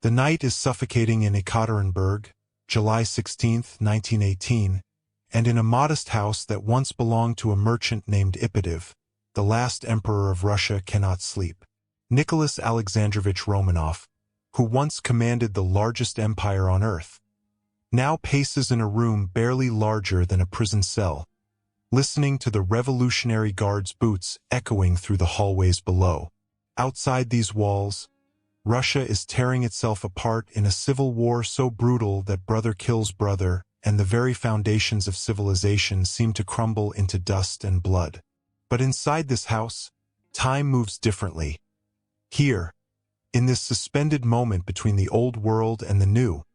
The night is suffocating in Yekaterinburg, July 16, 1918, and in a modest house that once belonged to a merchant named Ipativ, the last emperor of Russia cannot sleep. Nicholas Alexandrovich Romanov, who once commanded the largest empire on earth, now paces in a room barely larger than a prison cell, listening to the Revolutionary Guard's boots echoing through the hallways below. Outside these walls, Russia is tearing itself apart in a civil war so brutal that brother kills brother, and the very foundations of civilization seem to crumble into dust and blood. But inside this house, time moves differently. Here, in this suspended moment between the old world and the new,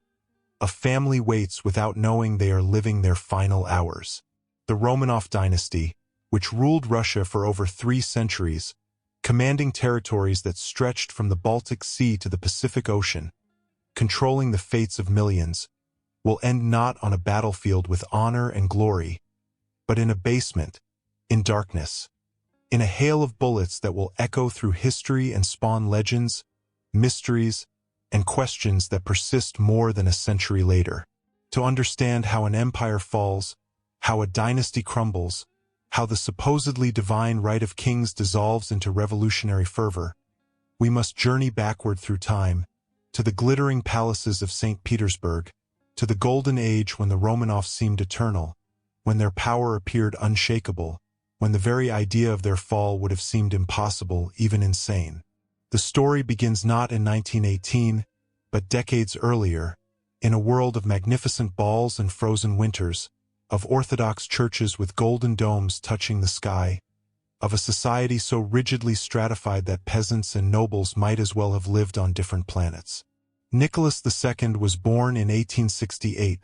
a family waits without knowing they are living their final hours. The Romanov dynasty, which ruled Russia for over 3 centuries, commanding territories that stretched from the Baltic Sea to the Pacific Ocean, controlling the fates of millions, will end not on a battlefield with honor and glory, but in a basement, in darkness, in a hail of bullets that will echo through history and spawn legends, mysteries, and questions that persist more than a century later. To understand how an empire falls, how a dynasty crumbles, how the supposedly divine right of kings dissolves into revolutionary fervor, we must journey backward through time, to the glittering palaces of St. Petersburg, to the golden age when the Romanovs seemed eternal, when their power appeared unshakable, when the very idea of their fall would have seemed impossible, even insane. The story begins not in 1918, but decades earlier, in a world of magnificent balls and frozen winters, of Orthodox churches with golden domes touching the sky, of a society so rigidly stratified that peasants and nobles might as well have lived on different planets. Nicholas II was born in 1868,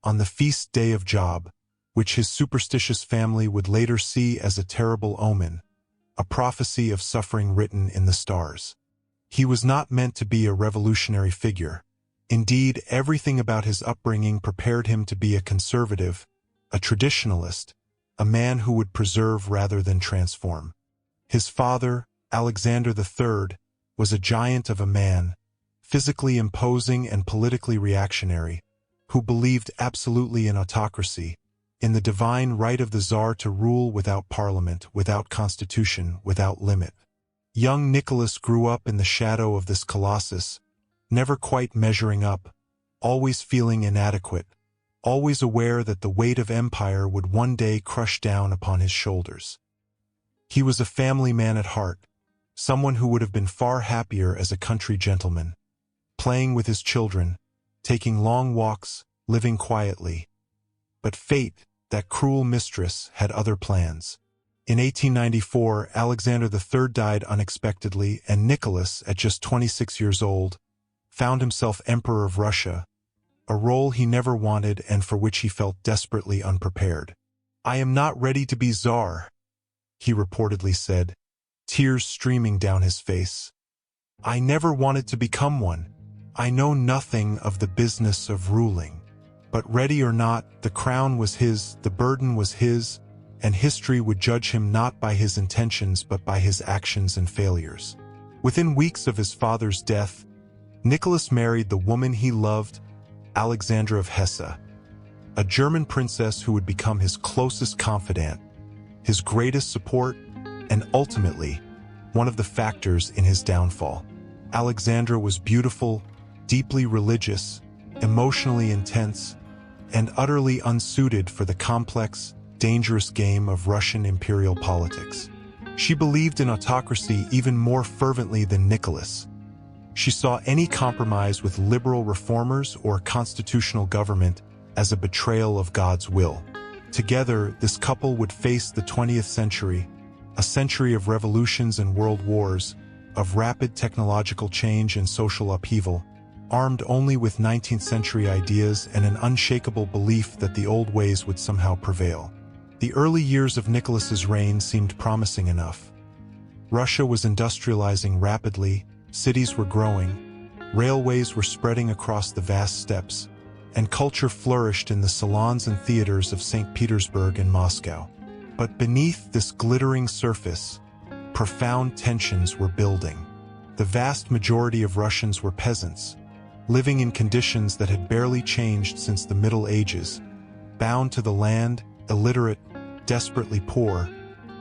on the feast day of Job, which his superstitious family would later see as a terrible omen, a prophecy of suffering written in the stars. He was not meant to be a revolutionary figure. Indeed, everything about his upbringing prepared him to be a conservative, a traditionalist, a man who would preserve rather than transform. His father, Alexander III, was a giant of a man, physically imposing and politically reactionary, who believed absolutely in autocracy, in the divine right of the Tsar to rule without parliament, without constitution, without limit. Young Nicholas grew up in the shadow of this colossus, never quite measuring up, always feeling inadequate, always aware that the weight of empire would one day crush down upon his shoulders. He was a family man at heart, someone who would have been far happier as a country gentleman, playing with his children, taking long walks, living quietly. But fate, that cruel mistress, had other plans. In 1894, Alexander III died unexpectedly, and Nicholas, at just 26 years old, found himself Emperor of Russia, a role he never wanted and for which he felt desperately unprepared. "I am not ready to be Tsar," he reportedly said, tears streaming down his face. "I never wanted to become one. I know nothing of the business of ruling." But ready or not, the crown was his, the burden was his, and history would judge him not by his intentions but by his actions and failures. Within weeks of his father's death, Nicholas married the woman he loved, Alexandra of Hesse, a German princess who would become his closest confidant, his greatest support, and ultimately, one of the factors in his downfall. Alexandra was beautiful, deeply religious, emotionally intense, and utterly unsuited for the complex, dangerous game of Russian imperial politics. She believed in autocracy even more fervently than Nicholas. She saw any compromise with liberal reformers or constitutional government as a betrayal of God's will. Together, this couple would face the 20th century, a century of revolutions and world wars, of rapid technological change and social upheaval, armed only with 19th century ideas and an unshakable belief that the old ways would somehow prevail. The early years of Nicholas's reign seemed promising enough. Russia was industrializing rapidly, cities were growing, railways were spreading across the vast steppes, and culture flourished in the salons and theaters of St. Petersburg and Moscow. But beneath this glittering surface, profound tensions were building. The vast majority of Russians were peasants, living in conditions that had barely changed since the Middle Ages, bound to the land, illiterate, desperately poor,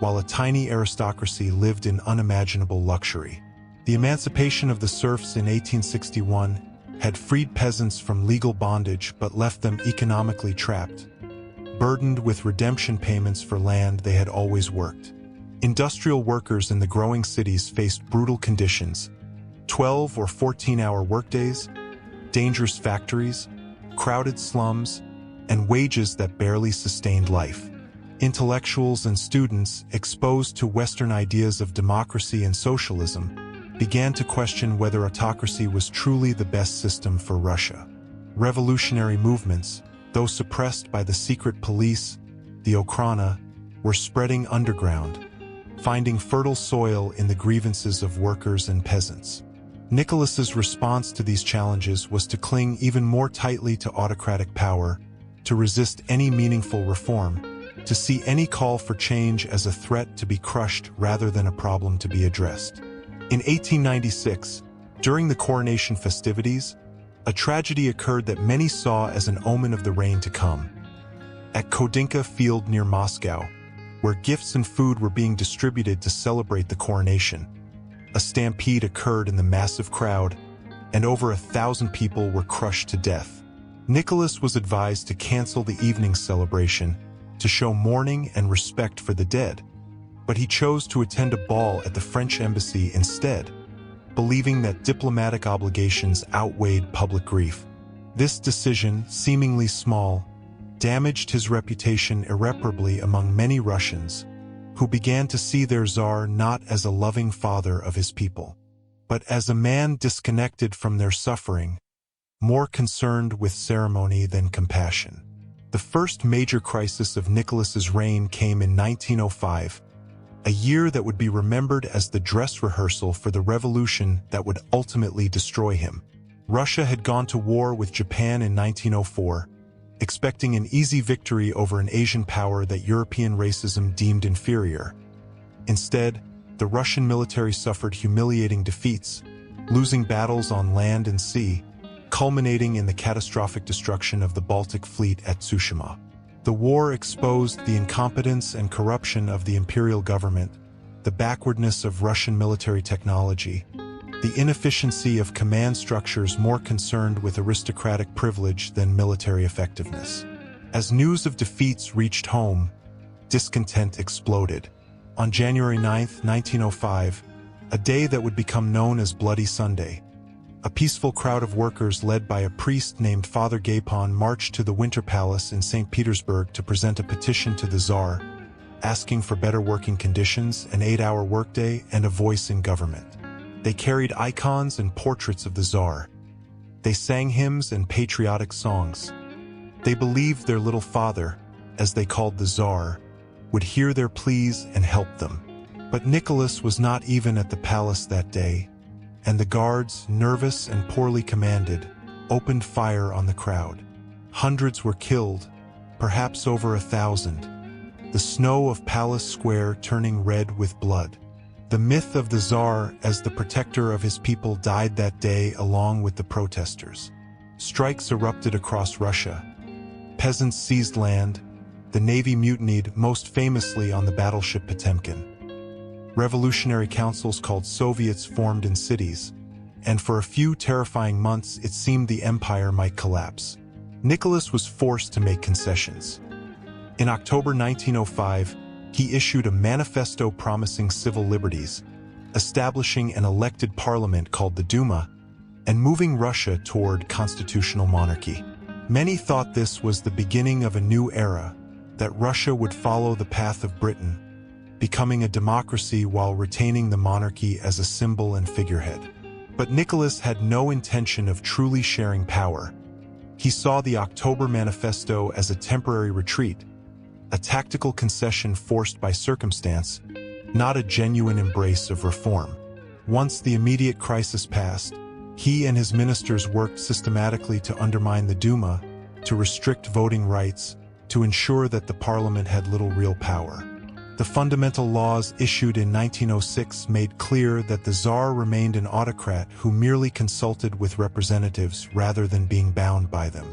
while a tiny aristocracy lived in unimaginable luxury. The emancipation of the serfs in 1861 had freed peasants from legal bondage but left them economically trapped, burdened with redemption payments for land they had always worked. Industrial workers in the growing cities faced brutal conditions: 12 or 14-hour workdays, dangerous factories, crowded slums, and wages that barely sustained life. Intellectuals and students, exposed to Western ideas of democracy and socialism, began to question whether autocracy was truly the best system for Russia. Revolutionary movements, though suppressed by the secret police, the Okhrana, were spreading underground, finding fertile soil in the grievances of workers and peasants. Nicholas's response to these challenges was to cling even more tightly to autocratic power, to resist any meaningful reform, to see any call for change as a threat to be crushed rather than a problem to be addressed. In 1896, during the coronation festivities, a tragedy occurred that many saw as an omen of the reign to come. At Kodinka Field near Moscow, where gifts and food were being distributed to celebrate the coronation, a stampede occurred in the massive crowd, and over 1,000 people were crushed to death. Nicholas was advised to cancel the evening celebration to show mourning and respect for the dead, but he chose to attend a ball at the French embassy instead, believing that diplomatic obligations outweighed public grief. This decision, seemingly small, damaged his reputation irreparably among many Russians, who began to see their Tsar not as a loving father of his people, but as a man disconnected from their suffering, more concerned with ceremony than compassion. The first major crisis of Nicholas's reign came in 1905, a year that would be remembered as the dress rehearsal for the revolution that would ultimately destroy him. Russia had gone to war with Japan in 1904, expecting an easy victory over an Asian power that European racism deemed inferior. Instead, the Russian military suffered humiliating defeats, losing battles on land and sea, culminating in the catastrophic destruction of the Baltic Fleet at Tsushima. The war exposed the incompetence and corruption of the Imperial government, the backwardness of Russian military technology, the inefficiency of command structures more concerned with aristocratic privilege than military effectiveness. As news of defeats reached home, discontent exploded. On January 9, 1905, a day that would become known as Bloody Sunday, a peaceful crowd of workers led by a priest named Father Gapon marched to the Winter Palace in St. Petersburg to present a petition to the Tsar, asking for better working conditions, an 8-hour workday, and a voice in government. They carried icons and portraits of the Tsar. They sang hymns and patriotic songs. They believed their little father, as they called the Tsar, would hear their pleas and help them. But Nicholas was not even at the palace that day, and the guards, nervous and poorly commanded, opened fire on the crowd. Hundreds were killed, perhaps over 1,000, the snow of Palace Square turning red with blood. The myth of the Tsar as the protector of his people died that day along with the protesters. Strikes erupted across Russia. Peasants seized land. The Navy mutinied, most famously on the battleship Potemkin. Revolutionary councils called Soviets formed in cities, and for a few terrifying months it seemed the empire might collapse. Nicholas was forced to make concessions. In October 1905, he issued a manifesto promising civil liberties, establishing an elected parliament called the Duma, and moving Russia toward constitutional monarchy. Many thought this was the beginning of a new era, that Russia would follow the path of Britain, becoming a democracy while retaining the monarchy as a symbol and figurehead. But Nicholas had no intention of truly sharing power. He saw the October Manifesto as a temporary retreat, a tactical concession forced by circumstance, not a genuine embrace of reform. Once the immediate crisis passed, he and his ministers worked systematically to undermine the Duma, to restrict voting rights, to ensure that the parliament had little real power. The fundamental laws issued in 1906 made clear that the Tsar remained an autocrat who merely consulted with representatives rather than being bound by them.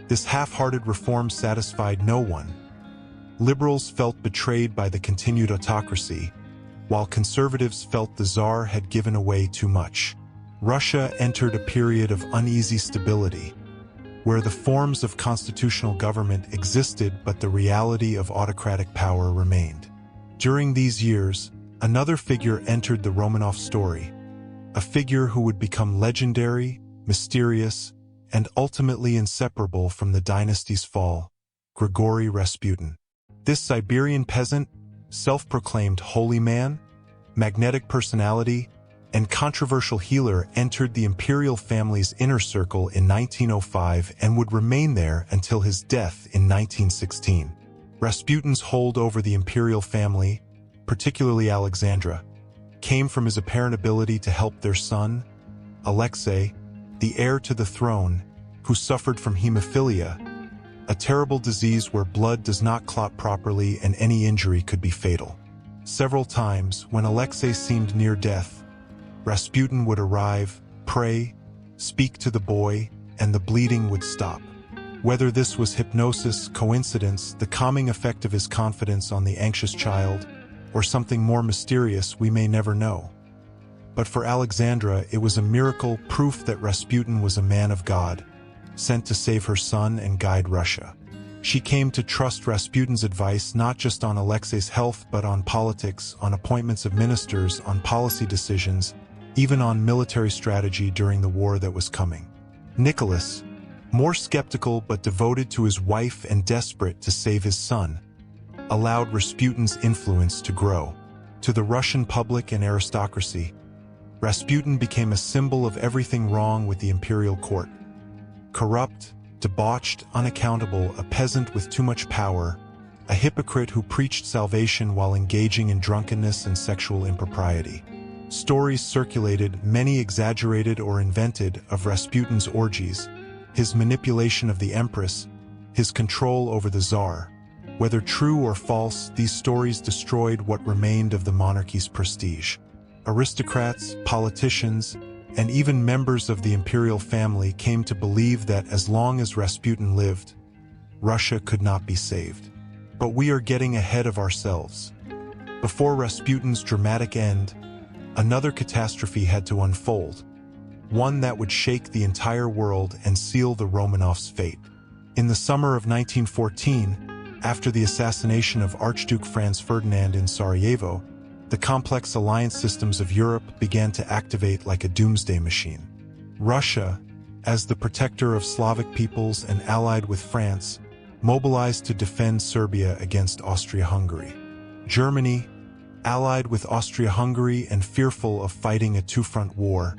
This half-hearted reform satisfied no one. Liberals felt betrayed by the continued autocracy, while conservatives felt the Tsar had given away too much. Russia entered a period of uneasy stability, where the forms of constitutional government existed but the reality of autocratic power remained. During these years, another figure entered the Romanov story, a figure who would become legendary, mysterious, and ultimately inseparable from the dynasty's fall: Grigory Rasputin. This Siberian peasant, self-proclaimed holy man, magnetic personality, and controversial healer entered the imperial family's inner circle in 1905 and would remain there until his death in 1916. Rasputin's hold over the imperial family, particularly Alexandra, came from his apparent ability to help their son, Alexei, the heir to the throne, who suffered from hemophilia, a terrible disease where blood does not clot properly and any injury could be fatal. Several times, when Alexei seemed near death, Rasputin would arrive, pray, speak to the boy, and the bleeding would stop. Whether this was hypnosis, coincidence, the calming effect of his confidence on the anxious child, or something more mysterious, we may never know. But for Alexandra, it was a miracle, proof that Rasputin was a man of God, sent to save her son and guide Russia. She came to trust Rasputin's advice not just on Alexei's health but on politics, on appointments of ministers, on policy decisions, even on military strategy during the war that was coming. Nicholas, more skeptical but devoted to his wife and desperate to save his son, allowed Rasputin's influence to grow. To the Russian public and aristocracy, Rasputin became a symbol of everything wrong with the imperial court. Corrupt, debauched, unaccountable, a peasant with too much power, a hypocrite who preached salvation while engaging in drunkenness and sexual impropriety. Stories circulated, many exaggerated or invented, of Rasputin's orgies, his manipulation of the empress, his control over the Tsar. Whether true or false, these stories destroyed what remained of the monarchy's prestige. Aristocrats, politicians, and even members of the imperial family came to believe that as long as Rasputin lived, Russia could not be saved. But we are getting ahead of ourselves. Before Rasputin's dramatic end, another catastrophe had to unfold, one that would shake the entire world and seal the Romanovs' fate. In the summer of 1914, after the assassination of Archduke Franz Ferdinand in Sarajevo, the complex alliance systems of Europe began to activate like a doomsday machine. Russia, as the protector of Slavic peoples and allied with France, mobilized to defend Serbia against Austria-Hungary. Germany, allied with Austria-Hungary and fearful of fighting a two-front war,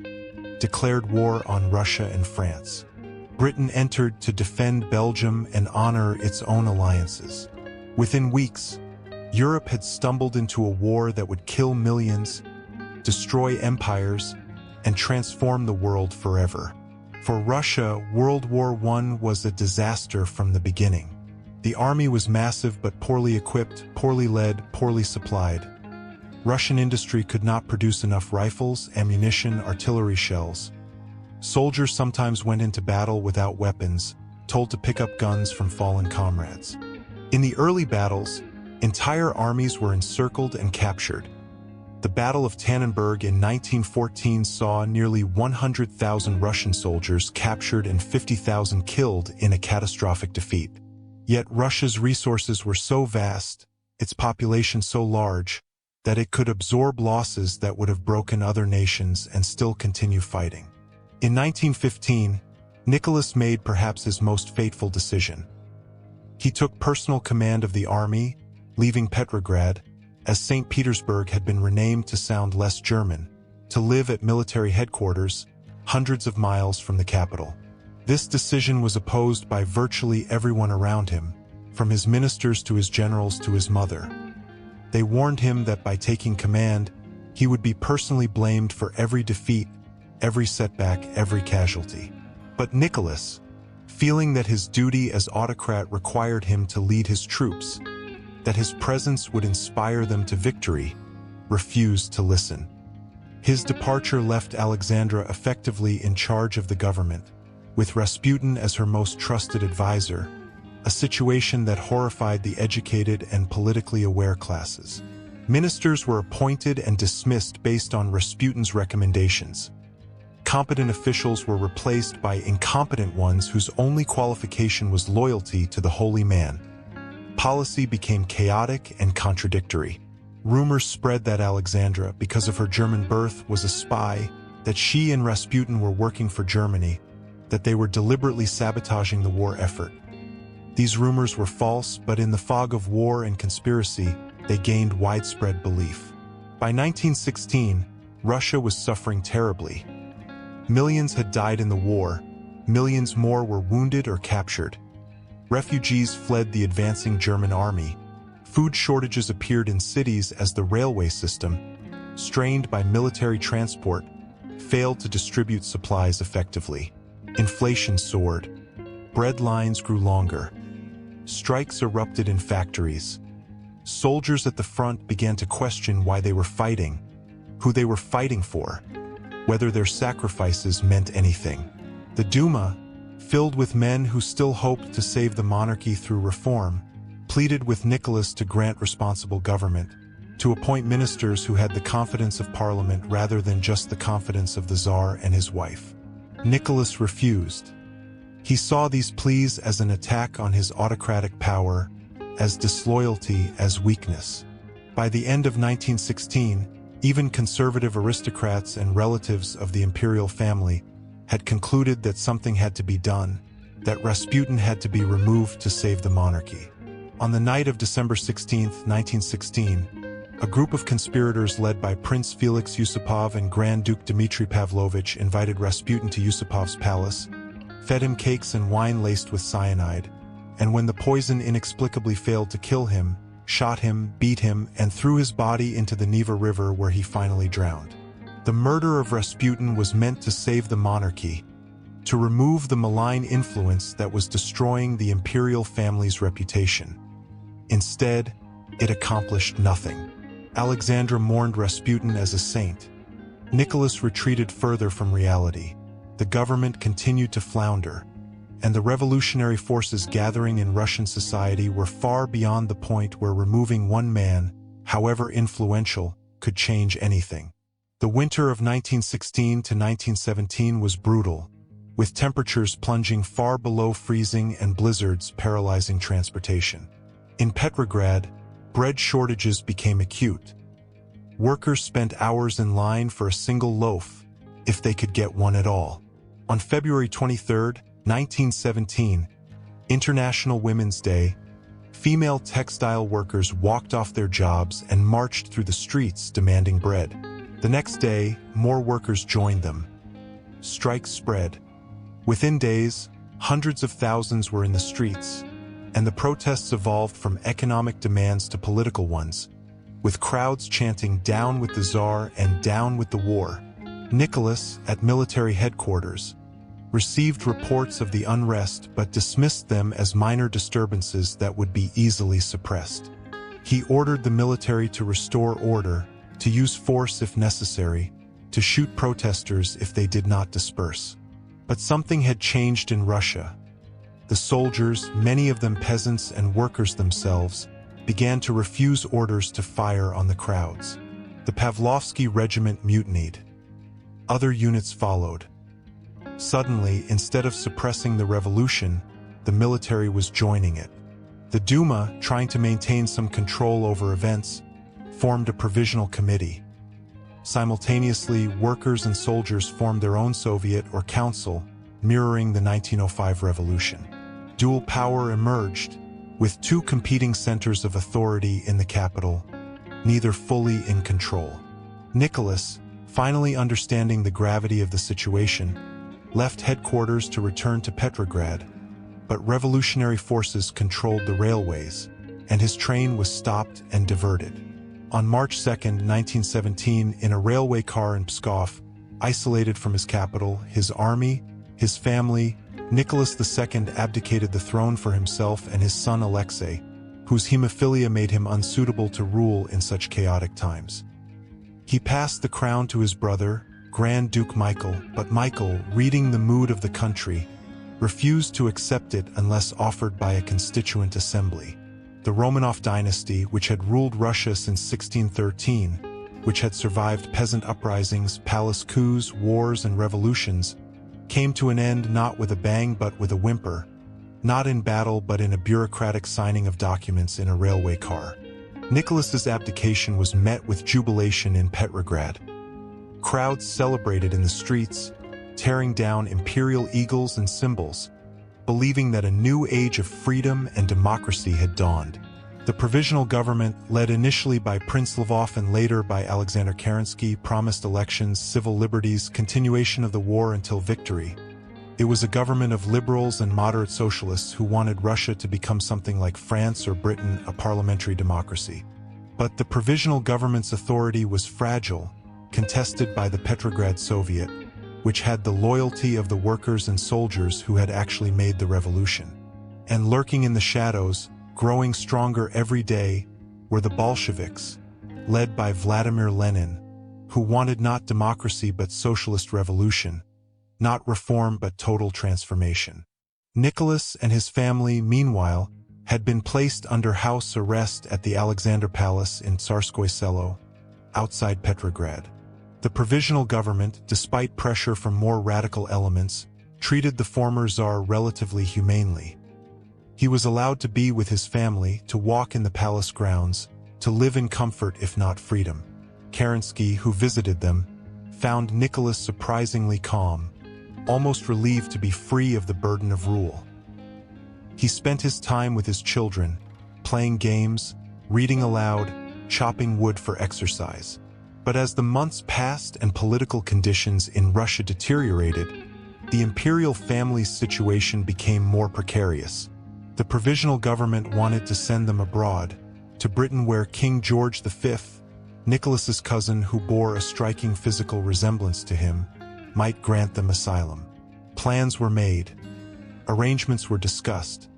declared war on Russia and France. Britain entered to defend Belgium and honor its own alliances. Within weeks, Europe had stumbled into a war that would kill millions, destroy empires, and transform the world forever. For Russia, World War I was a disaster from the beginning. The army was massive but poorly equipped, poorly led, poorly supplied. Russian industry could not produce enough rifles, ammunition, artillery shells. Soldiers sometimes went into battle without weapons, told to pick up guns from fallen comrades. In the early battles, entire armies were encircled and captured. The Battle of Tannenberg in 1914 saw nearly 100,000 Russian soldiers captured and 50,000 killed in a catastrophic defeat. Yet Russia's resources were so vast, its population so large, that it could absorb losses that would have broken other nations and still continue fighting. In 1915, Nicholas made perhaps his most fateful decision. He took personal command of the army, leaving Petrograd, as St. Petersburg had been renamed to sound less German, to live at military headquarters, hundreds of miles from the capital. This decision was opposed by virtually everyone around him, from his ministers to his generals to his mother. They warned him that by taking command, he would be personally blamed for every defeat, every setback, every casualty. But Nicholas, feeling that his duty as autocrat required him to lead his troops, that his presence would inspire them to victory, refused to listen. His departure left Alexandra effectively in charge of the government, with Rasputin as her most trusted advisor, a situation that horrified the educated and politically aware classes. Ministers were appointed and dismissed based on Rasputin's recommendations. Competent officials were replaced by incompetent ones whose only qualification was loyalty to the holy man. Policy became chaotic and contradictory. Rumors spread that Alexandra, because of her German birth, was a spy, that she and Rasputin were working for Germany, that they were deliberately sabotaging the war effort. These rumors were false, but in the fog of war and conspiracy, they gained widespread belief. By 1916, Russia was suffering terribly. Millions had died in the war, millions more were wounded or captured. Refugees fled the advancing German army. Food shortages appeared in cities as the railway system, strained by military transport, failed to distribute supplies effectively. Inflation soared. Bread lines grew longer. Strikes erupted in factories. Soldiers at the front began to question why they were fighting, who they were fighting for, whether their sacrifices meant anything. The Duma, filled with men who still hoped to save the monarchy through reform, pleaded with Nicholas to grant responsible government, to appoint ministers who had the confidence of Parliament rather than just the confidence of the Tsar and his wife. Nicholas refused. He saw these pleas as an attack on his autocratic power, as disloyalty, as weakness. By the end of 1916, even conservative aristocrats and relatives of the imperial family had concluded that something had to be done, that Rasputin had to be removed to save the monarchy. On the night of December 16, 1916, a group of conspirators led by Prince Felix Yusupov and Grand Duke Dmitry Pavlovich invited Rasputin to Yusupov's palace, fed him cakes and wine laced with cyanide, and when the poison inexplicably failed to kill him, shot him, beat him, and threw his body into the Neva River where he finally drowned. The murder of Rasputin was meant to save the monarchy, to remove the malign influence that was destroying the imperial family's reputation. Instead, it accomplished nothing. Alexandra mourned Rasputin as a saint. Nicholas retreated further from reality. The government continued to flounder, and the revolutionary forces gathering in Russian society were far beyond the point where removing one man, however influential, could change anything. The winter of 1916 to 1917 was brutal, with temperatures plunging far below freezing and blizzards paralyzing transportation. In Petrograd, bread shortages became acute. Workers spent hours in line for a single loaf, if they could get one at all. On February 23, 1917, International Women's Day, female textile workers walked off their jobs and marched through the streets demanding bread. The next day, more workers joined them. Strikes spread. Within days, hundreds of thousands were in the streets, and the protests evolved from economic demands to political ones, with crowds chanting "Down with the Tsar" and "Down with the war." Nicholas, at military headquarters, received reports of the unrest but dismissed them as minor disturbances that would be easily suppressed. He ordered the military to restore order, to use force if necessary, to shoot protesters if they did not disperse. But something had changed in Russia. The soldiers, many of them peasants and workers themselves, began to refuse orders to fire on the crowds. The Pavlovsky Regiment mutinied. Other units followed. Suddenly, instead of suppressing the revolution, the military was joining it. The Duma, trying to maintain some control over events, formed a provisional committee. Simultaneously, workers and soldiers formed their own Soviet or council, mirroring the 1905 revolution. Dual power emerged, with two competing centers of authority in the capital, neither fully in control. Nicholas, finally understanding the gravity of the situation, left headquarters to return to Petrograd, but revolutionary forces controlled the railways, and his train was stopped and diverted. On March 2, 1917, in a railway car in Pskov, isolated from his capital, his army, his family, Nicholas II abdicated the throne for himself and his son Alexei, whose hemophilia made him unsuitable to rule in such chaotic times. He passed the crown to his brother, Grand Duke Michael, but Michael, reading the mood of the country, refused to accept it unless offered by a constituent assembly. The Romanov dynasty, which had ruled Russia since 1613, which had survived peasant uprisings, palace coups, wars, and revolutions, came to an end not with a bang but with a whimper, not in battle but in a bureaucratic signing of documents in a railway car. Nicholas's abdication was met with jubilation in Petrograd. Crowds celebrated in the streets, tearing down imperial eagles and symbols, believing that a new age of freedom and democracy had dawned. The provisional government, led initially by Prince Lvov and later by Alexander Kerensky, promised elections, civil liberties, continuation of the war until victory. It was a government of liberals and moderate socialists who wanted Russia to become something like France or Britain, a parliamentary democracy. But the provisional government's authority was fragile, contested by the Petrograd Soviet, which had the loyalty of the workers and soldiers who had actually made the revolution. And lurking in the shadows, growing stronger every day, were the Bolsheviks, led by Vladimir Lenin, who wanted not democracy but socialist revolution, not reform but total transformation. Nicholas and his family, meanwhile, had been placed under house arrest at the Alexandra Palace in Tsarskoye Selo, outside Petrograd. The provisional government, despite pressure from more radical elements, treated the former Tsar relatively humanely. He was allowed to be with his family, to walk in the palace grounds, to live in comfort if not freedom. Kerensky, who visited them, found Nicholas surprisingly calm, almost relieved to be free of the burden of rule. He spent his time with his children, playing games, reading aloud, chopping wood for exercise. But as the months passed and political conditions in Russia deteriorated, the imperial family's situation became more precarious. The provisional government wanted to send them abroad, to Britain, where King George V, Nicholas's cousin who bore a striking physical resemblance to him, might grant them asylum. Plans were made. Arrangements were discussed.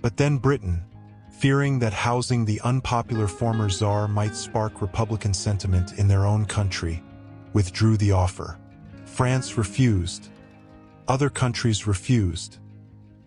But then Britain, fearing that housing the unpopular former Tsar might spark Republican sentiment in their own country, withdrew the offer. France refused. Other countries refused.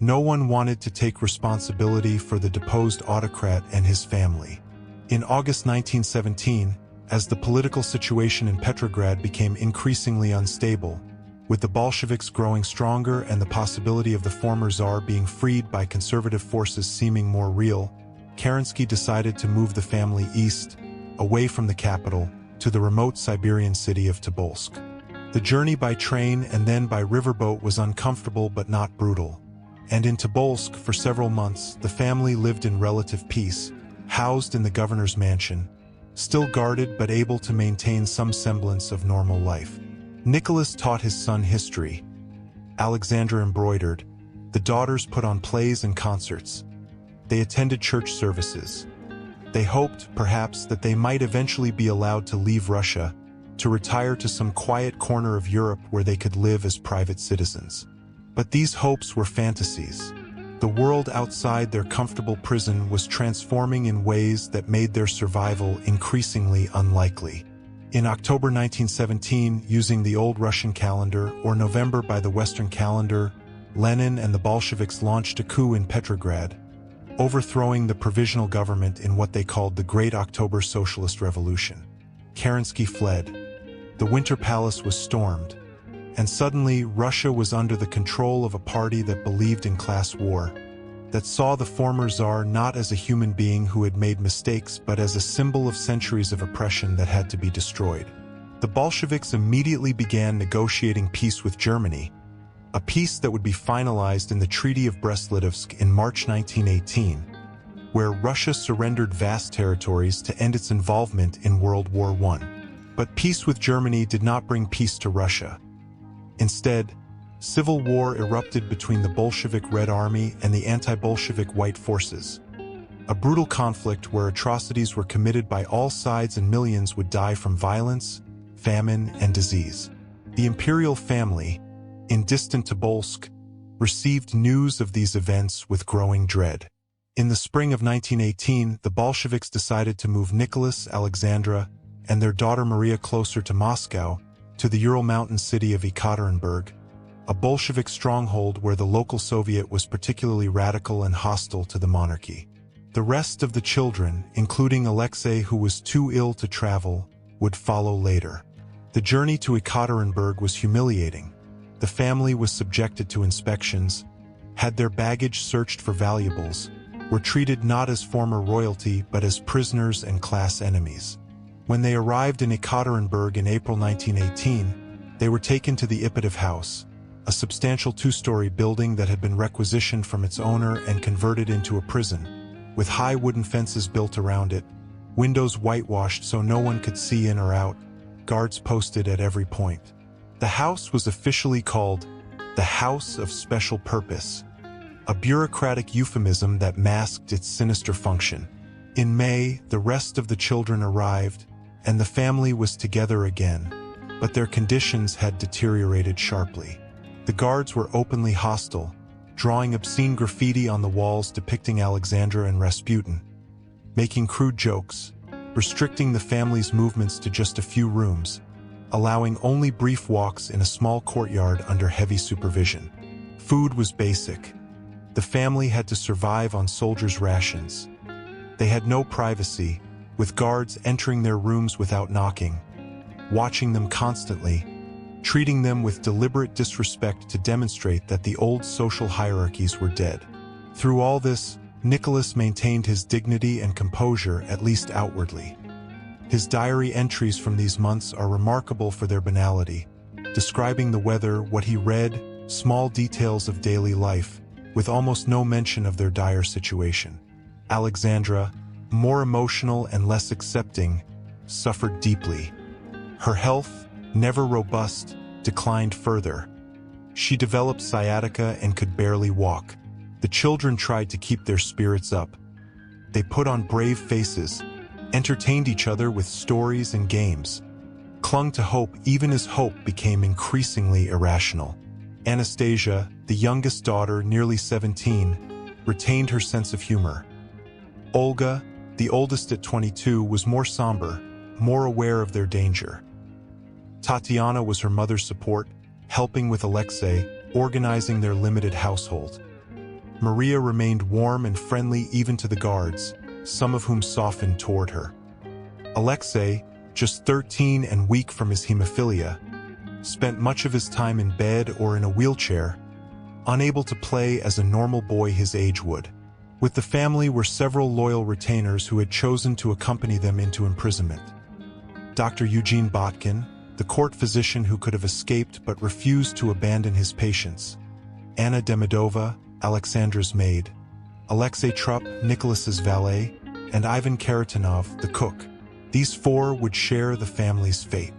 No one wanted to take responsibility for the deposed autocrat and his family. In August 1917, as the political situation in Petrograd became increasingly unstable, with the Bolsheviks growing stronger and the possibility of the former Tsar being freed by conservative forces seeming more real, Kerensky decided to move the family east, away from the capital, to the remote Siberian city of Tobolsk. The journey by train and then by riverboat was uncomfortable but not brutal. And in Tobolsk, for several months, the family lived in relative peace, housed in the governor's mansion, still guarded but able to maintain some semblance of normal life. Nicholas taught his son history. Alexandra embroidered. The daughters put on plays and concerts. They attended church services. They hoped, perhaps, that they might eventually be allowed to leave Russia, to retire to some quiet corner of Europe where they could live as private citizens. But these hopes were fantasies. The world outside their comfortable prison was transforming in ways that made their survival increasingly unlikely. In October 1917, using the old Russian calendar, or November by the Western calendar, Lenin and the Bolsheviks launched a coup in Petrograd, overthrowing the provisional government in what they called the Great October Socialist Revolution. Kerensky fled. The Winter Palace was stormed. And suddenly, Russia was under the control of a party that believed in class war, that saw the former Tsar not as a human being who had made mistakes but as a symbol of centuries of oppression that had to be destroyed. The Bolsheviks immediately began negotiating peace with Germany, a peace that would be finalized in the Treaty of Brest-Litovsk in March 1918, where Russia surrendered vast territories to end its involvement in World War I. But peace with Germany did not bring peace to Russia. Instead, civil war erupted between the Bolshevik Red Army and the anti-Bolshevik White Forces. A brutal conflict where atrocities were committed by all sides and millions would die from violence, famine, and disease. The imperial family, in distant Tobolsk, received news of these events with growing dread. In the spring of 1918, the Bolsheviks decided to move Nicholas, Alexandra, and their daughter Maria closer to Moscow, to the Ural mountain city of Yekaterinburg, a Bolshevik stronghold where the local Soviet was particularly radical and hostile to the monarchy. The rest of the children, including Alexei, who was too ill to travel, would follow later. The journey to Yekaterinburg was humiliating. The family was subjected to inspections, had their baggage searched for valuables, were treated not as former royalty but as prisoners and class enemies. When they arrived in Yekaterinburg in April 1918, they were taken to the Ipatov house, a substantial two-story building that had been requisitioned from its owner and converted into a prison, with high wooden fences built around it, windows whitewashed so no one could see in or out, guards posted at every point. The house was officially called the House of Special Purpose, a bureaucratic euphemism that masked its sinister function. In May, the rest of the children arrived, and the family was together again, but their conditions had deteriorated sharply. The guards were openly hostile, drawing obscene graffiti on the walls depicting Alexandra and Rasputin, making crude jokes, restricting the family's movements to just a few rooms, allowing only brief walks in a small courtyard under heavy supervision. Food was basic. The family had to survive on soldiers' rations. They had no privacy, with guards entering their rooms without knocking, watching them constantly, treating them with deliberate disrespect to demonstrate that the old social hierarchies were dead. Through all this, Nicholas maintained his dignity and composure, at least outwardly. His diary entries from these months are remarkable for their banality, describing the weather, what he read, small details of daily life, with almost no mention of their dire situation. Alexandra, more emotional and less accepting, suffered deeply. Her health, never robust, declined further. She developed sciatica and could barely walk. The children tried to keep their spirits up. They put on brave faces, entertained each other with stories and games, clung to hope even as hope became increasingly irrational. Anastasia, the youngest daughter, nearly 17, retained her sense of humor. Olga, the oldest at 22, was more somber, more aware of their danger. Tatiana was her mother's support, helping with Alexei, organizing their limited household. Maria remained warm and friendly even to the guards, some of whom softened toward her. Alexei, just 13 and weak from his hemophilia, spent much of his time in bed or in a wheelchair, unable to play as a normal boy his age would. With the family were several loyal retainers who had chosen to accompany them into imprisonment. Dr. Eugene Botkin, the court physician who could have escaped but refused to abandon his patients. Anna Demidova, Alexandra's maid. Alexei Trupp, Nicholas's valet, and Ivan Karatanov, the cook. These four would share the family's fate.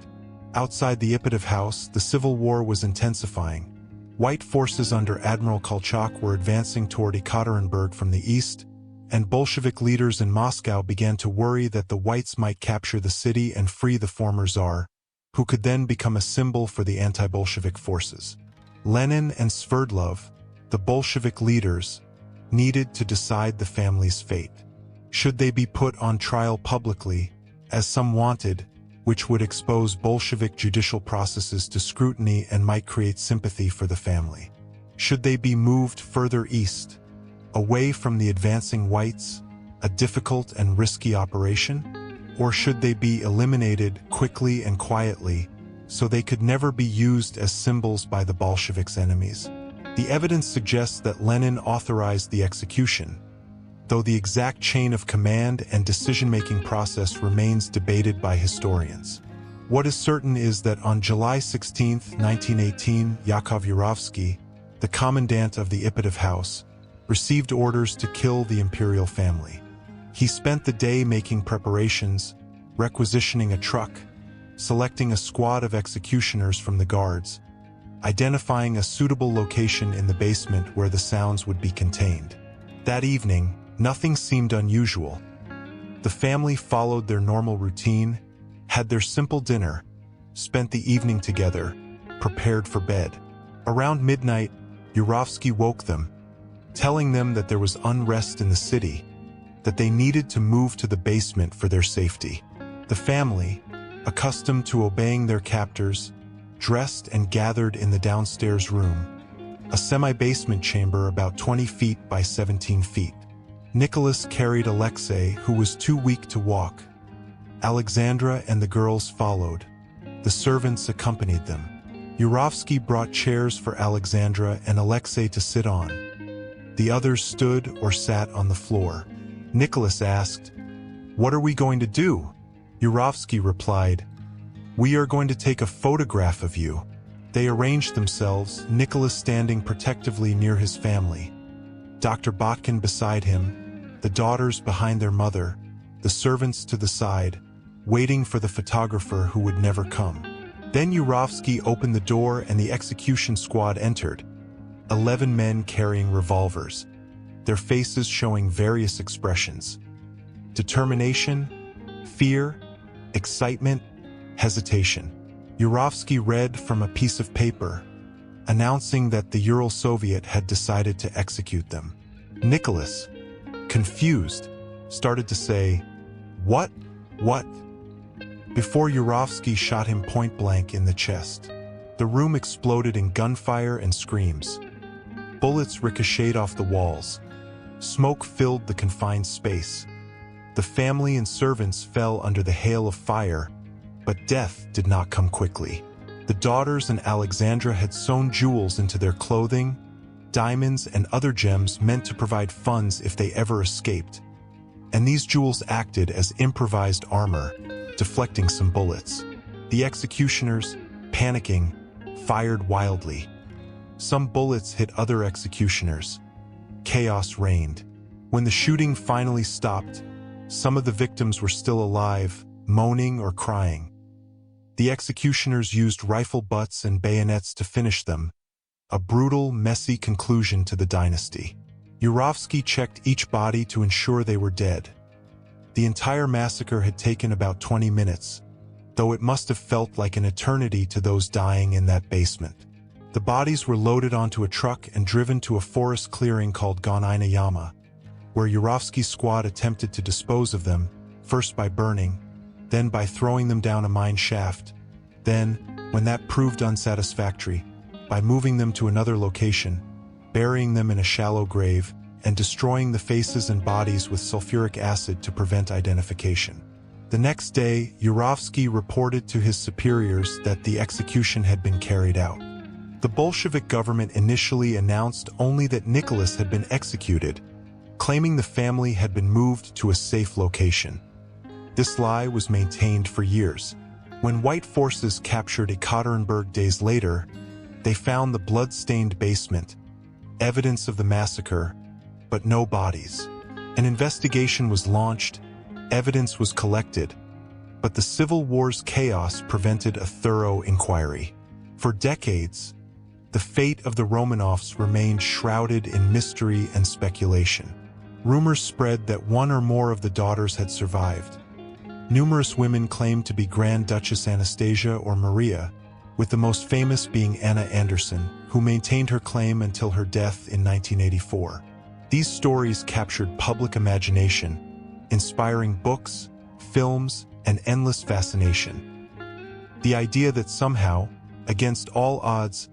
Outside the Ipatov house, the civil war was intensifying. White forces under Admiral Kolchak were advancing toward Yekaterinburg from the east, and Bolshevik leaders in Moscow began to worry that the Whites might capture the city and free the former Tsar, who could then become a symbol for the anti-Bolshevik forces. Lenin and Sverdlov, the Bolshevik leaders, needed to decide the family's fate. Should they be put on trial publicly, as some wanted, which would expose Bolshevik judicial processes to scrutiny and might create sympathy for the family? Should they be moved further east, away from the advancing Whites, a difficult and risky operation? Or should they be eliminated quickly and quietly, so they could never be used as symbols by the Bolsheviks' enemies? The evidence suggests that Lenin authorized the execution, though the exact chain of command and decision-making process remains debated by historians. What is certain is that on July 16, 1918, Yakov Yurovsky, the commandant of the Ipatov house, received orders to kill the imperial family. He spent the day making preparations, requisitioning a truck, selecting a squad of executioners from the guards, identifying a suitable location in the basement where the sounds would be contained. That evening, nothing seemed unusual. The family followed their normal routine, had their simple dinner, spent the evening together, prepared for bed. Around midnight, Yurovsky woke them. telling them that there was unrest in the city, that they needed to move to the basement for their safety. The family, accustomed to obeying their captors, dressed and gathered in the downstairs room, a semi-basement chamber about 20 feet by 17 feet. Nicholas carried Alexei, who was too weak to walk. Alexandra and the girls followed. The servants accompanied them. Yurovsky brought chairs for Alexandra and Alexei to sit on. The others stood or sat on the floor. Nicholas asked, "What are we going to do?" Yurovsky replied, "We are going to take a photograph of you." They arranged themselves, Nicholas standing protectively near his family, Dr. Botkin beside him, the daughters behind their mother, the servants to the side, waiting for the photographer who would never come. Then Yurovsky opened the door and the execution squad entered, 11 men carrying revolvers, their faces showing various expressions: determination, fear, excitement, hesitation. Yurovsky read from a piece of paper, announcing that the Ural Soviet had decided to execute them. Nicholas, confused, started to say, What? Before Yurovsky shot him point-blank in the chest. The room exploded in gunfire and screams. Bullets ricocheted off the walls. Smoke filled the confined space. The family and servants fell under the hail of fire, but death did not come quickly. The daughters and Alexandra had sewn jewels into their clothing, diamonds and other gems meant to provide funds if they ever escaped. And these jewels acted as improvised armor, deflecting some bullets. The executioners, panicking, fired wildly. Some bullets hit other executioners. Chaos reigned. When the shooting finally stopped, some of the victims were still alive, moaning or crying. The executioners used rifle butts and bayonets to finish them, a brutal, messy conclusion to the dynasty. Yurovsky checked each body to ensure they were dead. The entire massacre had taken about 20 minutes, though it must have felt like an eternity to those dying in that basement. The bodies were loaded onto a truck and driven to a forest clearing called Gonina Yama, where Yurovsky's squad attempted to dispose of them, first by burning, then by throwing them down a mine shaft, then, when that proved unsatisfactory, by moving them to another location, burying them in a shallow grave, and destroying the faces and bodies with sulfuric acid to prevent identification. The next day, Yurovsky reported to his superiors that the execution had been carried out. The Bolshevik government initially announced only that Nicholas had been executed, claiming the family had been moved to a safe location. This lie was maintained for years. When white forces captured Yekaterinburg days later, they found the blood-stained basement, evidence of the massacre, but no bodies. An investigation was launched, evidence was collected, but the Civil War's chaos prevented a thorough inquiry. For decades, the fate of the Romanovs remained shrouded in mystery and speculation. Rumors spread that one or more of the daughters had survived. Numerous women claimed to be Grand Duchess Anastasia or Maria, with the most famous being Anna Anderson, who maintained her claim until her death in 1984. These stories captured public imagination, inspiring books, films, and endless fascination. The idea that somehow, against all odds,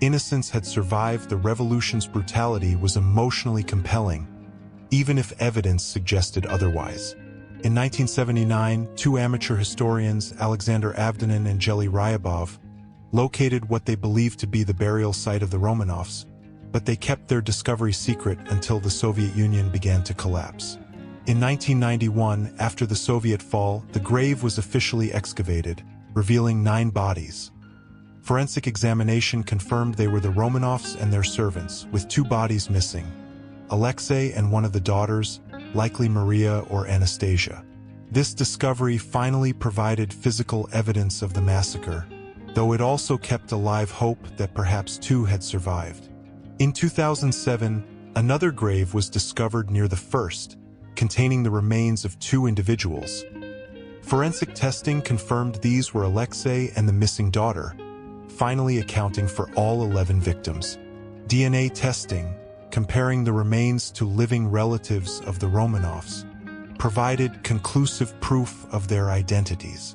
innocence had survived the revolution's brutality was emotionally compelling, even if evidence suggested otherwise. In 1979, two amateur historians, Alexander Avdenin and Jelly Ryabov, located what they believed to be the burial site of the Romanovs, but they kept their discovery secret until the Soviet Union began to collapse. In 1991, after the Soviet fall, the grave was officially excavated, revealing 9 bodies. Forensic examination confirmed they were the Romanovs and their servants, with 2 bodies missing: Alexei and one of the daughters, likely Maria or Anastasia. This discovery finally provided physical evidence of the massacre, though it also kept alive hope that perhaps 2 had survived. In 2007, another grave was discovered near the first, containing the remains of 2 individuals. Forensic testing confirmed these were Alexei and the missing daughter, finally accounting for all 11 victims. DNA testing, comparing the remains to living relatives of the Romanovs, provided conclusive proof of their identities.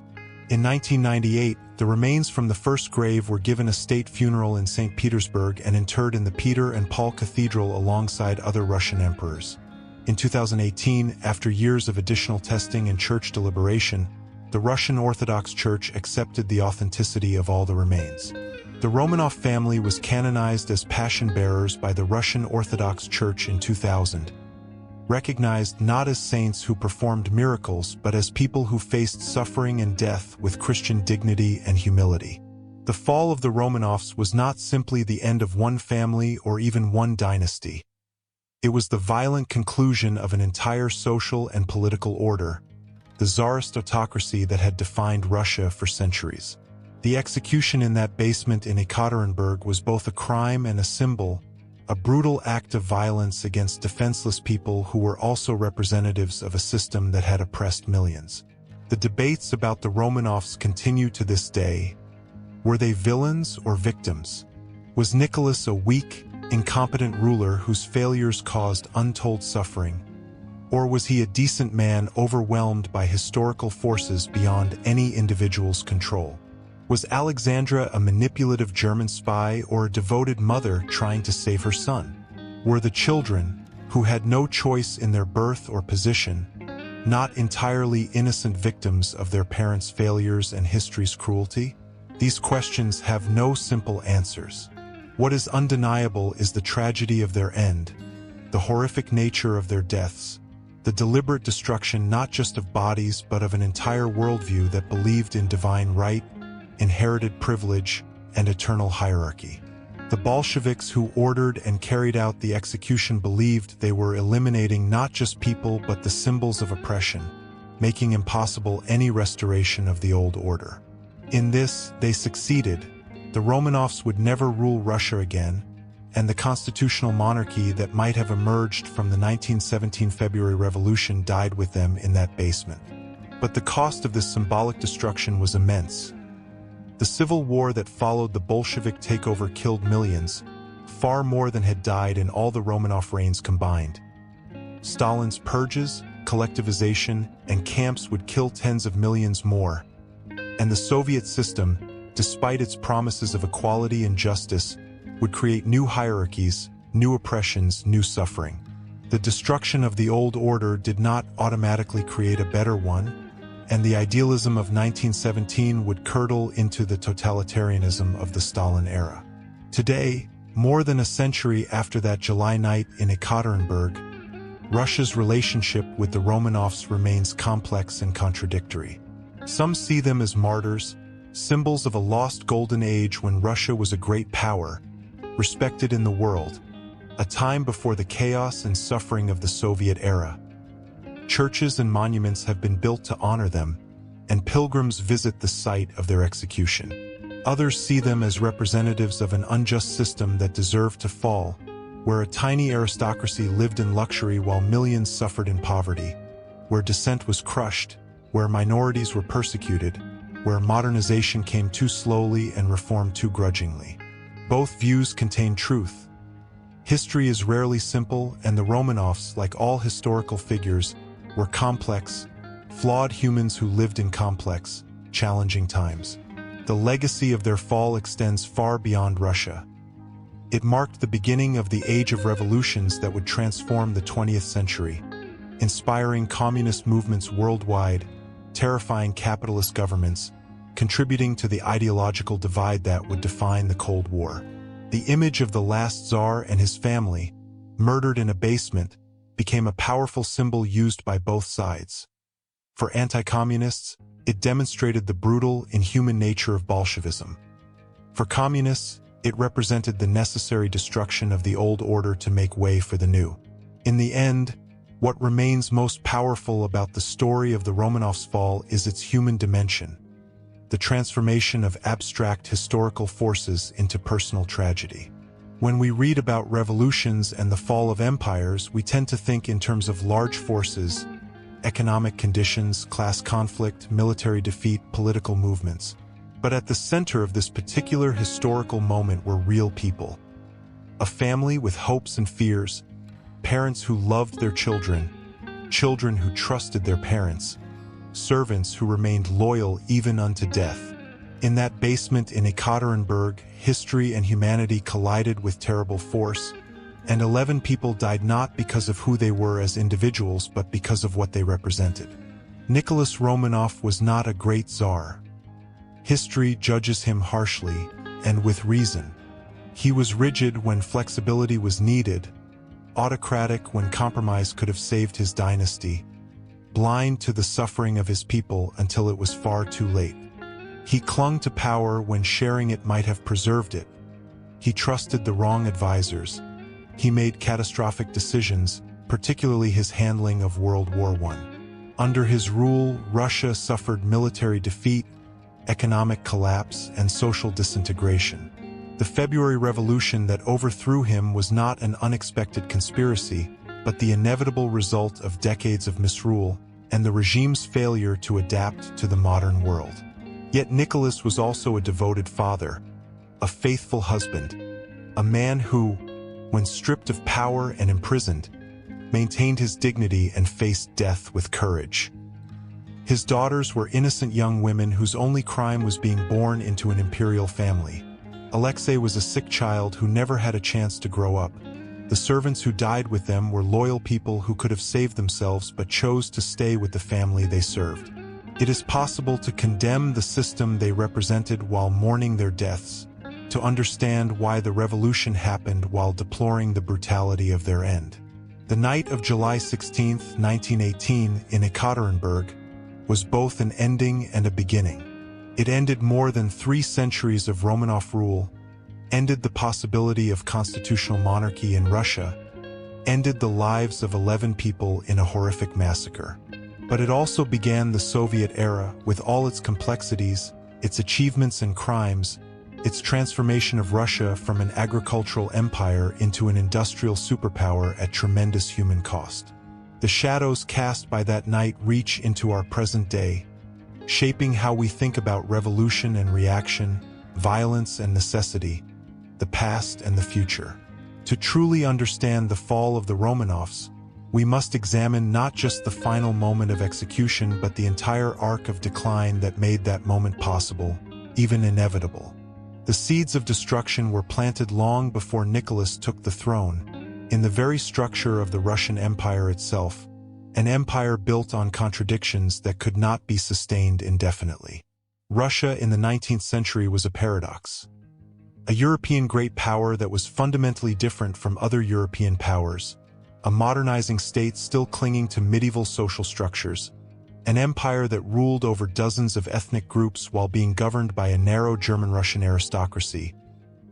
In 1998, the remains from the first grave were given a state funeral in St. Petersburg and interred in the Peter and Paul Cathedral alongside other Russian emperors. In 2018, after years of additional testing and church deliberation, the Russian Orthodox Church accepted the authenticity of all the remains. The Romanov family was canonized as passion bearers by the Russian Orthodox Church in 2000, recognized not as saints who performed miracles but as people who faced suffering and death with Christian dignity and humility. The fall of the Romanovs was not simply the end of one family or even one dynasty. It was the violent conclusion of an entire social and political order, the Tsarist autocracy that had defined Russia for centuries. The execution in that basement in Yekaterinburg was both a crime and a symbol, a brutal act of violence against defenseless people who were also representatives of a system that had oppressed millions. The debates about the Romanovs continue to this day. Were they villains or victims? Was Nicholas a weak, incompetent ruler whose failures caused untold suffering? Or was he a decent man overwhelmed by historical forces beyond any individual's control? Was Alexandra a manipulative German spy or a devoted mother trying to save her son? Were the children, who had no choice in their birth or position, not entirely innocent victims of their parents' failures and history's cruelty? These questions have no simple answers. What is undeniable is the tragedy of their end, the horrific nature of their deaths, the deliberate destruction not just of bodies but of an entire worldview that believed in divine right, inherited privilege, and eternal hierarchy. The Bolsheviks who ordered and carried out the execution believed they were eliminating not just people but the symbols of oppression, making impossible any restoration of the old order. In this, they succeeded. The Romanovs would never rule Russia again, and the constitutional monarchy that might have emerged from the 1917 February Revolution died with them in that basement. But the cost of this symbolic destruction was immense. The civil war that followed the Bolshevik takeover killed millions, far more than had died in all the Romanov reigns combined. Stalin's purges, collectivization, and camps would kill tens of millions more. And the Soviet system, despite its promises of equality and justice, would create new hierarchies, new oppressions, new suffering. The destruction of the old order did not automatically create a better one, and the idealism of 1917 would curdle into the totalitarianism of the Stalin era. Today, more than a century after that July night in Yekaterinburg, Russia's relationship with the Romanovs remains complex and contradictory. Some see them as martyrs, symbols of a lost golden age when Russia was a great power, respected in the world, a time before the chaos and suffering of the Soviet era. Churches and monuments have been built to honor them, and pilgrims visit the site of their execution. Others see them as representatives of an unjust system that deserved to fall, where a tiny aristocracy lived in luxury while millions suffered in poverty, where dissent was crushed, where minorities were persecuted, where modernization came too slowly and reform too grudgingly. Both views contain truth. History is rarely simple, and the Romanovs, like all historical figures, were complex, flawed humans who lived in complex, challenging times. The legacy of their fall extends far beyond Russia. It marked the beginning of the age of revolutions that would transform the 20th century, inspiring communist movements worldwide, terrifying capitalist governments, contributing to the ideological divide that would define the Cold War. The image of the last Tsar and his family, murdered in a basement, became a powerful symbol used by both sides. For anti-communists, it demonstrated the brutal, inhuman nature of Bolshevism. For communists, it represented the necessary destruction of the old order to make way for the new. In the end, what remains most powerful about the story of the Romanovs' fall is its human dimension, the transformation of abstract historical forces into personal tragedy. When we read about revolutions and the fall of empires, we tend to think in terms of large forces, economic conditions, class conflict, military defeat, political movements. But at the center of this particular historical moment were real people. A family with hopes and fears, parents who loved their children, children who trusted their parents, servants who remained loyal even unto death. In that basement in Yekaterinburg, history and humanity collided with terrible force, and 11 people died not because of who they were as individuals but because of what they represented. Nicholas Romanov was not a great Tsar. History judges him harshly, and with reason. He was rigid when flexibility was needed, autocratic when compromise could have saved his dynasty, blind to the suffering of his people until it was far too late. He clung to power when sharing it might have preserved it. He trusted the wrong advisors. He made catastrophic decisions, particularly his handling of World War I. Under his rule, Russia suffered military defeat, economic collapse, and social disintegration. The February Revolution that overthrew him was not an unexpected conspiracy, but the inevitable result of decades of misrule and the regime's failure to adapt to the modern world. Yet Nicholas was also a devoted father, a faithful husband, a man who, when stripped of power and imprisoned, maintained his dignity and faced death with courage. His daughters were innocent young women whose only crime was being born into an imperial family. Alexei was a sick child who never had a chance to grow up. The servants who died with them were loyal people who could have saved themselves but chose to stay with the family they served. It is possible to condemn the system they represented while mourning their deaths, to understand why the revolution happened while deploring the brutality of their end. The night of July 16, 1918, in Yekaterinburg, was both an ending and a beginning. It ended more than 3 centuries of Romanov rule, ended the possibility of constitutional monarchy in Russia, ended the lives of 11 people in a horrific massacre. But it also began the Soviet era with all its complexities, its achievements and crimes, its transformation of Russia from an agricultural empire into an industrial superpower at tremendous human cost. The shadows cast by that night reach into our present day, shaping how we think about revolution and reaction, violence and necessity, the past and the future. To truly understand the fall of the Romanovs, we must examine not just the final moment of execution but the entire arc of decline that made that moment possible, even inevitable. The seeds of destruction were planted long before Nicholas took the throne, in the very structure of the Russian Empire itself, an empire built on contradictions that could not be sustained indefinitely. Russia in the 19th century was a paradox. A European great power that was fundamentally different from other European powers, a modernizing state still clinging to medieval social structures, an empire that ruled over dozens of ethnic groups while being governed by a narrow German-Russian aristocracy,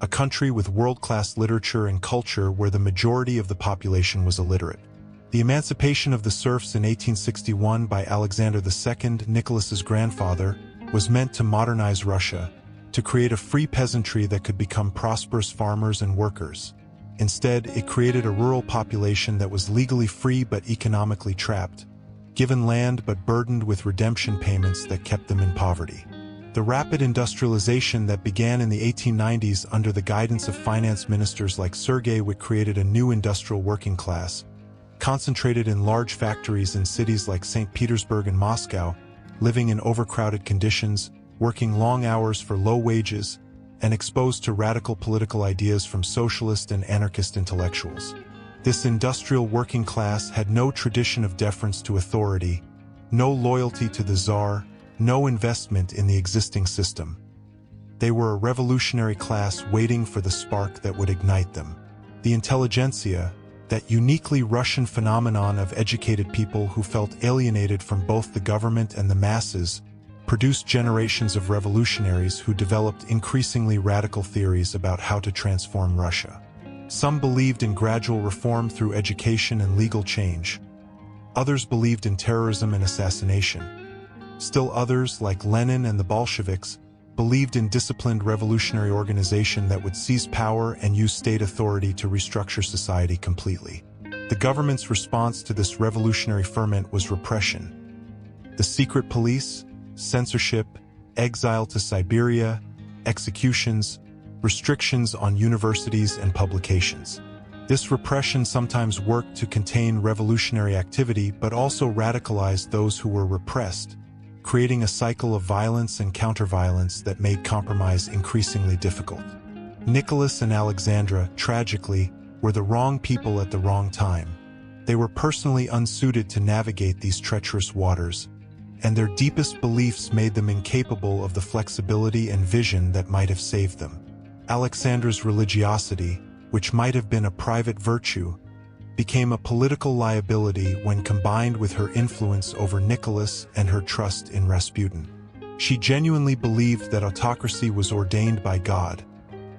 a country with world-class literature and culture where the majority of the population was illiterate. The emancipation of the serfs in 1861 by Alexandra II, Nicholas's grandfather, was meant to modernize Russia, to create a free peasantry that could become prosperous farmers and workers. Instead, it created a rural population that was legally free but economically trapped, given land but burdened with redemption payments that kept them in poverty. The rapid industrialization that began in the 1890s under the guidance of finance ministers like Sergei Wick created a new industrial working class, concentrated in large factories in cities like St. Petersburg and Moscow, living in overcrowded conditions, working long hours for low wages, and exposed to radical political ideas from socialist and anarchist intellectuals. This industrial working class had no tradition of deference to authority, no loyalty to the Tsar, no investment in the existing system. They were a revolutionary class waiting for the spark that would ignite them. The intelligentsia, that uniquely Russian phenomenon of educated people who felt alienated from both the government and the masses, produced generations of revolutionaries who developed increasingly radical theories about how to transform Russia. Some believed in gradual reform through education and legal change. Others believed in terrorism and assassination. Still others, like Lenin and the Bolsheviks, believed in disciplined revolutionary organization that would seize power and use state authority to restructure society completely. The government's response to this revolutionary ferment was repression. The secret police, censorship, exile to Siberia, executions, restrictions on universities and publications. This repression sometimes worked to contain revolutionary activity but also radicalized those who were repressed, creating a cycle of violence and counter-violence that made compromise increasingly difficult. Nicholas and Alexandra, tragically, were the wrong people at the wrong time. They were personally unsuited to navigate these treacherous waters, and their deepest beliefs made them incapable of the flexibility and vision that might have saved them. Alexandra's religiosity, which might have been a private virtue, became a political liability when combined with her influence over Nicholas and her trust in Rasputin. She genuinely believed that autocracy was ordained by God,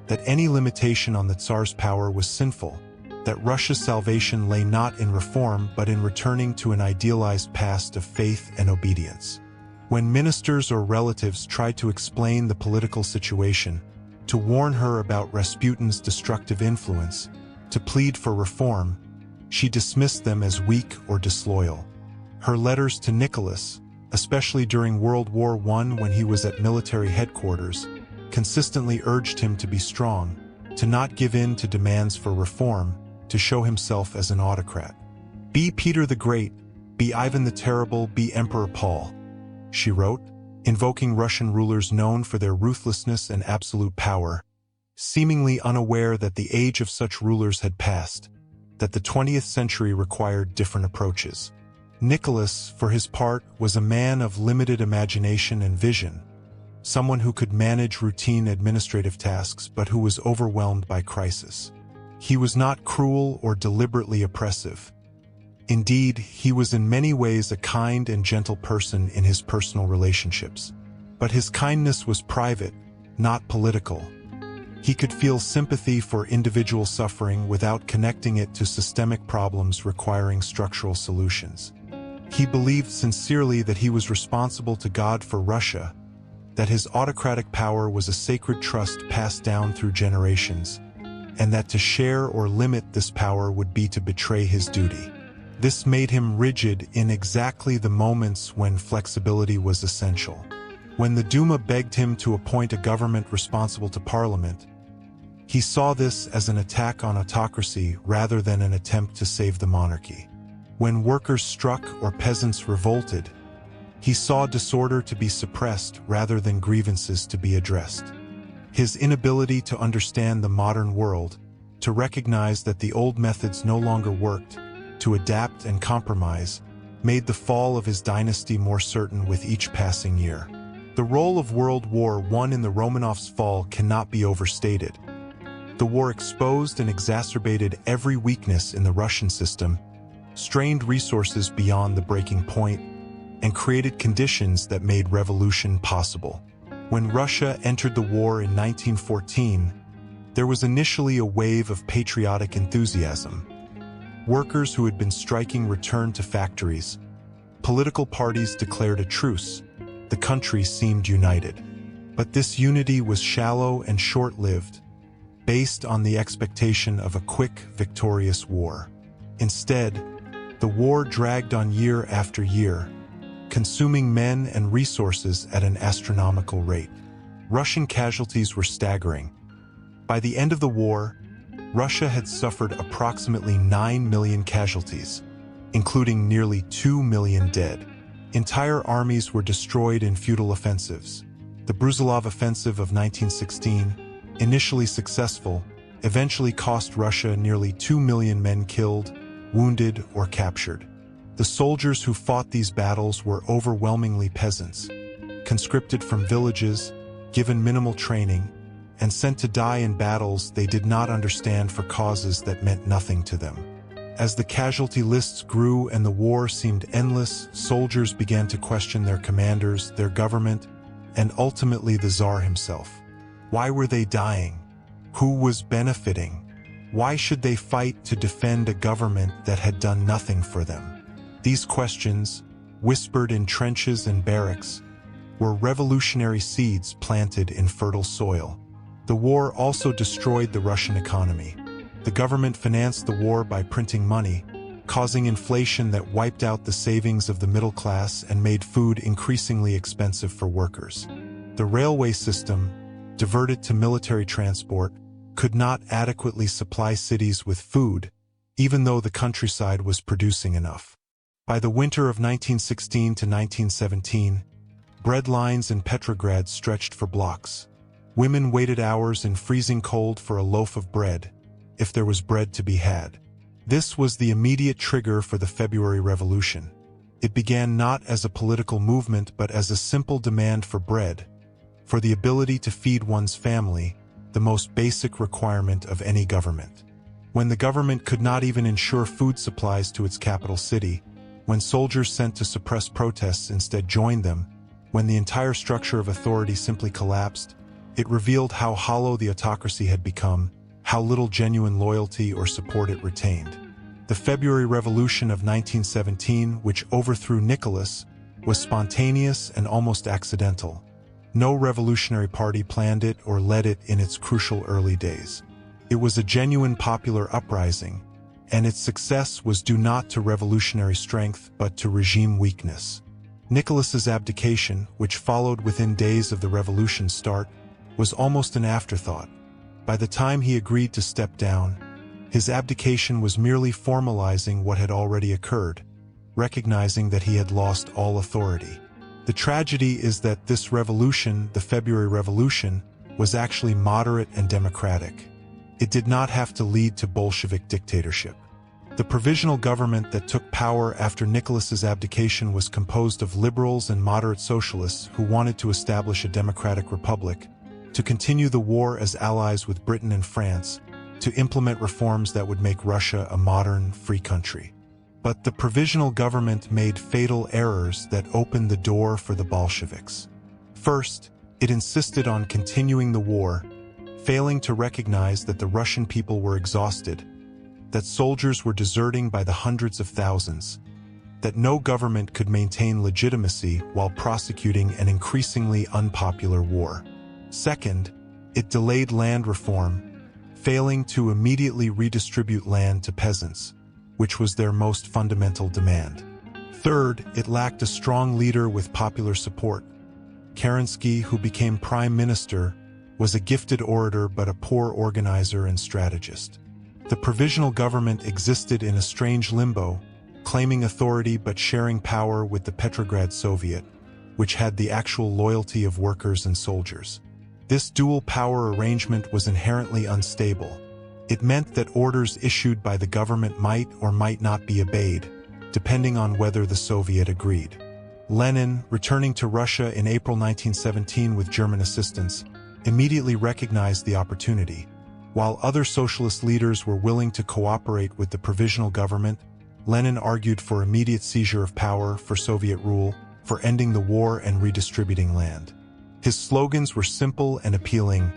that any limitation on the Tsar's power was sinful, that Russia's salvation lay not in reform but in returning to an idealized past of faith and obedience. When ministers or relatives tried to explain the political situation, to warn her about Rasputin's destructive influence, to plead for reform, she dismissed them as weak or disloyal. Her letters to Nicholas, especially during World War I when he was at military headquarters, consistently urged him to be strong, to not give in to demands for reform, to show himself as an autocrat. "Be Peter the Great, be Ivan the Terrible, be Emperor Paul," she wrote, invoking Russian rulers known for their ruthlessness and absolute power, seemingly unaware that the age of such rulers had passed, that the 20th century required different approaches. Nicholas, for his part, was a man of limited imagination and vision, someone who could manage routine administrative tasks but who was overwhelmed by crisis. He was not cruel or deliberately oppressive. Indeed, he was in many ways a kind and gentle person in his personal relationships. But his kindness was private, not political. He could feel sympathy for individual suffering without connecting it to systemic problems requiring structural solutions. He believed sincerely that he was responsible to God for Russia, that his autocratic power was a sacred trust passed down through generations, and that to share or limit this power would be to betray his duty. This made him rigid in exactly the moments when flexibility was essential. When the Duma begged him to appoint a government responsible to Parliament, he saw this as an attack on autocracy rather than an attempt to save the monarchy. When workers struck or peasants revolted, he saw disorder to be suppressed rather than grievances to be addressed. His inability to understand the modern world, to recognize that the old methods no longer worked, to adapt and compromise, made the fall of his dynasty more certain with each passing year. The role of World War I in the Romanovs' fall cannot be overstated. The war exposed and exacerbated every weakness in the Russian system, strained resources beyond the breaking point, and created conditions that made revolution possible. When Russia entered the war in 1914, there was initially a wave of patriotic enthusiasm. Workers who had been striking returned to factories. Political parties declared a truce. The country seemed united. But this unity was shallow and short-lived, based on the expectation of a quick, victorious war. Instead, the war dragged on year after year, consuming men and resources at an astronomical rate. Russian casualties were staggering. By the end of the war, Russia had suffered approximately 9 million casualties, including nearly 2 million dead. Entire armies were destroyed in futile offensives. The Brusilov offensive of 1916, initially successful, eventually cost Russia nearly 2 million men killed, wounded, or captured. The soldiers who fought these battles were overwhelmingly peasants, conscripted from villages, given minimal training, and sent to die in battles they did not understand for causes that meant nothing to them. As the casualty lists grew and the war seemed endless, soldiers began to question their commanders, their government, and ultimately the Tsar himself. Why were they dying? Who was benefiting? Why should they fight to defend a government that had done nothing for them? These questions, whispered in trenches and barracks, were revolutionary seeds planted in fertile soil. The war also destroyed the Russian economy. The government financed the war by printing money, causing inflation that wiped out the savings of the middle class and made food increasingly expensive for workers. The railway system, diverted to military transport, could not adequately supply cities with food, even though the countryside was producing enough. By the winter of 1916 to 1917, bread lines in Petrograd stretched for blocks. Women waited hours in freezing cold for a loaf of bread, if there was bread to be had. This was the immediate trigger for the February Revolution. It began not as a political movement but as a simple demand for bread, for the ability to feed one's family, the most basic requirement of any government. When the government could not even ensure food supplies to its capital city, when soldiers sent to suppress protests instead joined them, when the entire structure of authority simply collapsed, it revealed how hollow the autocracy had become, how little genuine loyalty or support it retained. The February Revolution of 1917, which overthrew Nicholas, was spontaneous and almost accidental. No revolutionary party planned it or led it in its crucial early days. It was a genuine popular uprising, and its success was due not to revolutionary strength but to regime weakness. Nicholas's abdication, which followed within days of the revolution's start, was almost an afterthought. By the time he agreed to step down, his abdication was merely formalizing what had already occurred, recognizing that he had lost all authority. The tragedy is that this revolution, the February Revolution, was actually moderate and democratic. It did not have to lead to Bolshevik dictatorship. The provisional government that took power after Nicholas's abdication was composed of liberals and moderate socialists who wanted to establish a democratic republic, to continue the war as allies with Britain and France, to implement reforms that would make Russia a modern, free country. But the provisional government made fatal errors that opened the door for the Bolsheviks. First, it insisted on continuing the war, failing to recognize that the Russian people were exhausted, that soldiers were deserting by the hundreds of thousands, that no government could maintain legitimacy while prosecuting an increasingly unpopular war. Second, it delayed land reform, failing to immediately redistribute land to peasants, which was their most fundamental demand. Third, it lacked a strong leader with popular support. Kerensky, who became prime minister, was a gifted orator but a poor organizer and strategist. The provisional government existed in a strange limbo, claiming authority but sharing power with the Petrograd Soviet, which had the actual loyalty of workers and soldiers. This dual power arrangement was inherently unstable. It meant that orders issued by the government might or might not be obeyed, depending on whether the Soviet agreed. Lenin, returning to Russia in April 1917 with German assistance, immediately recognized the opportunity. While other socialist leaders were willing to cooperate with the provisional government, Lenin argued for immediate seizure of power, for Soviet rule, for ending the war and redistributing land. His slogans were simple and appealing: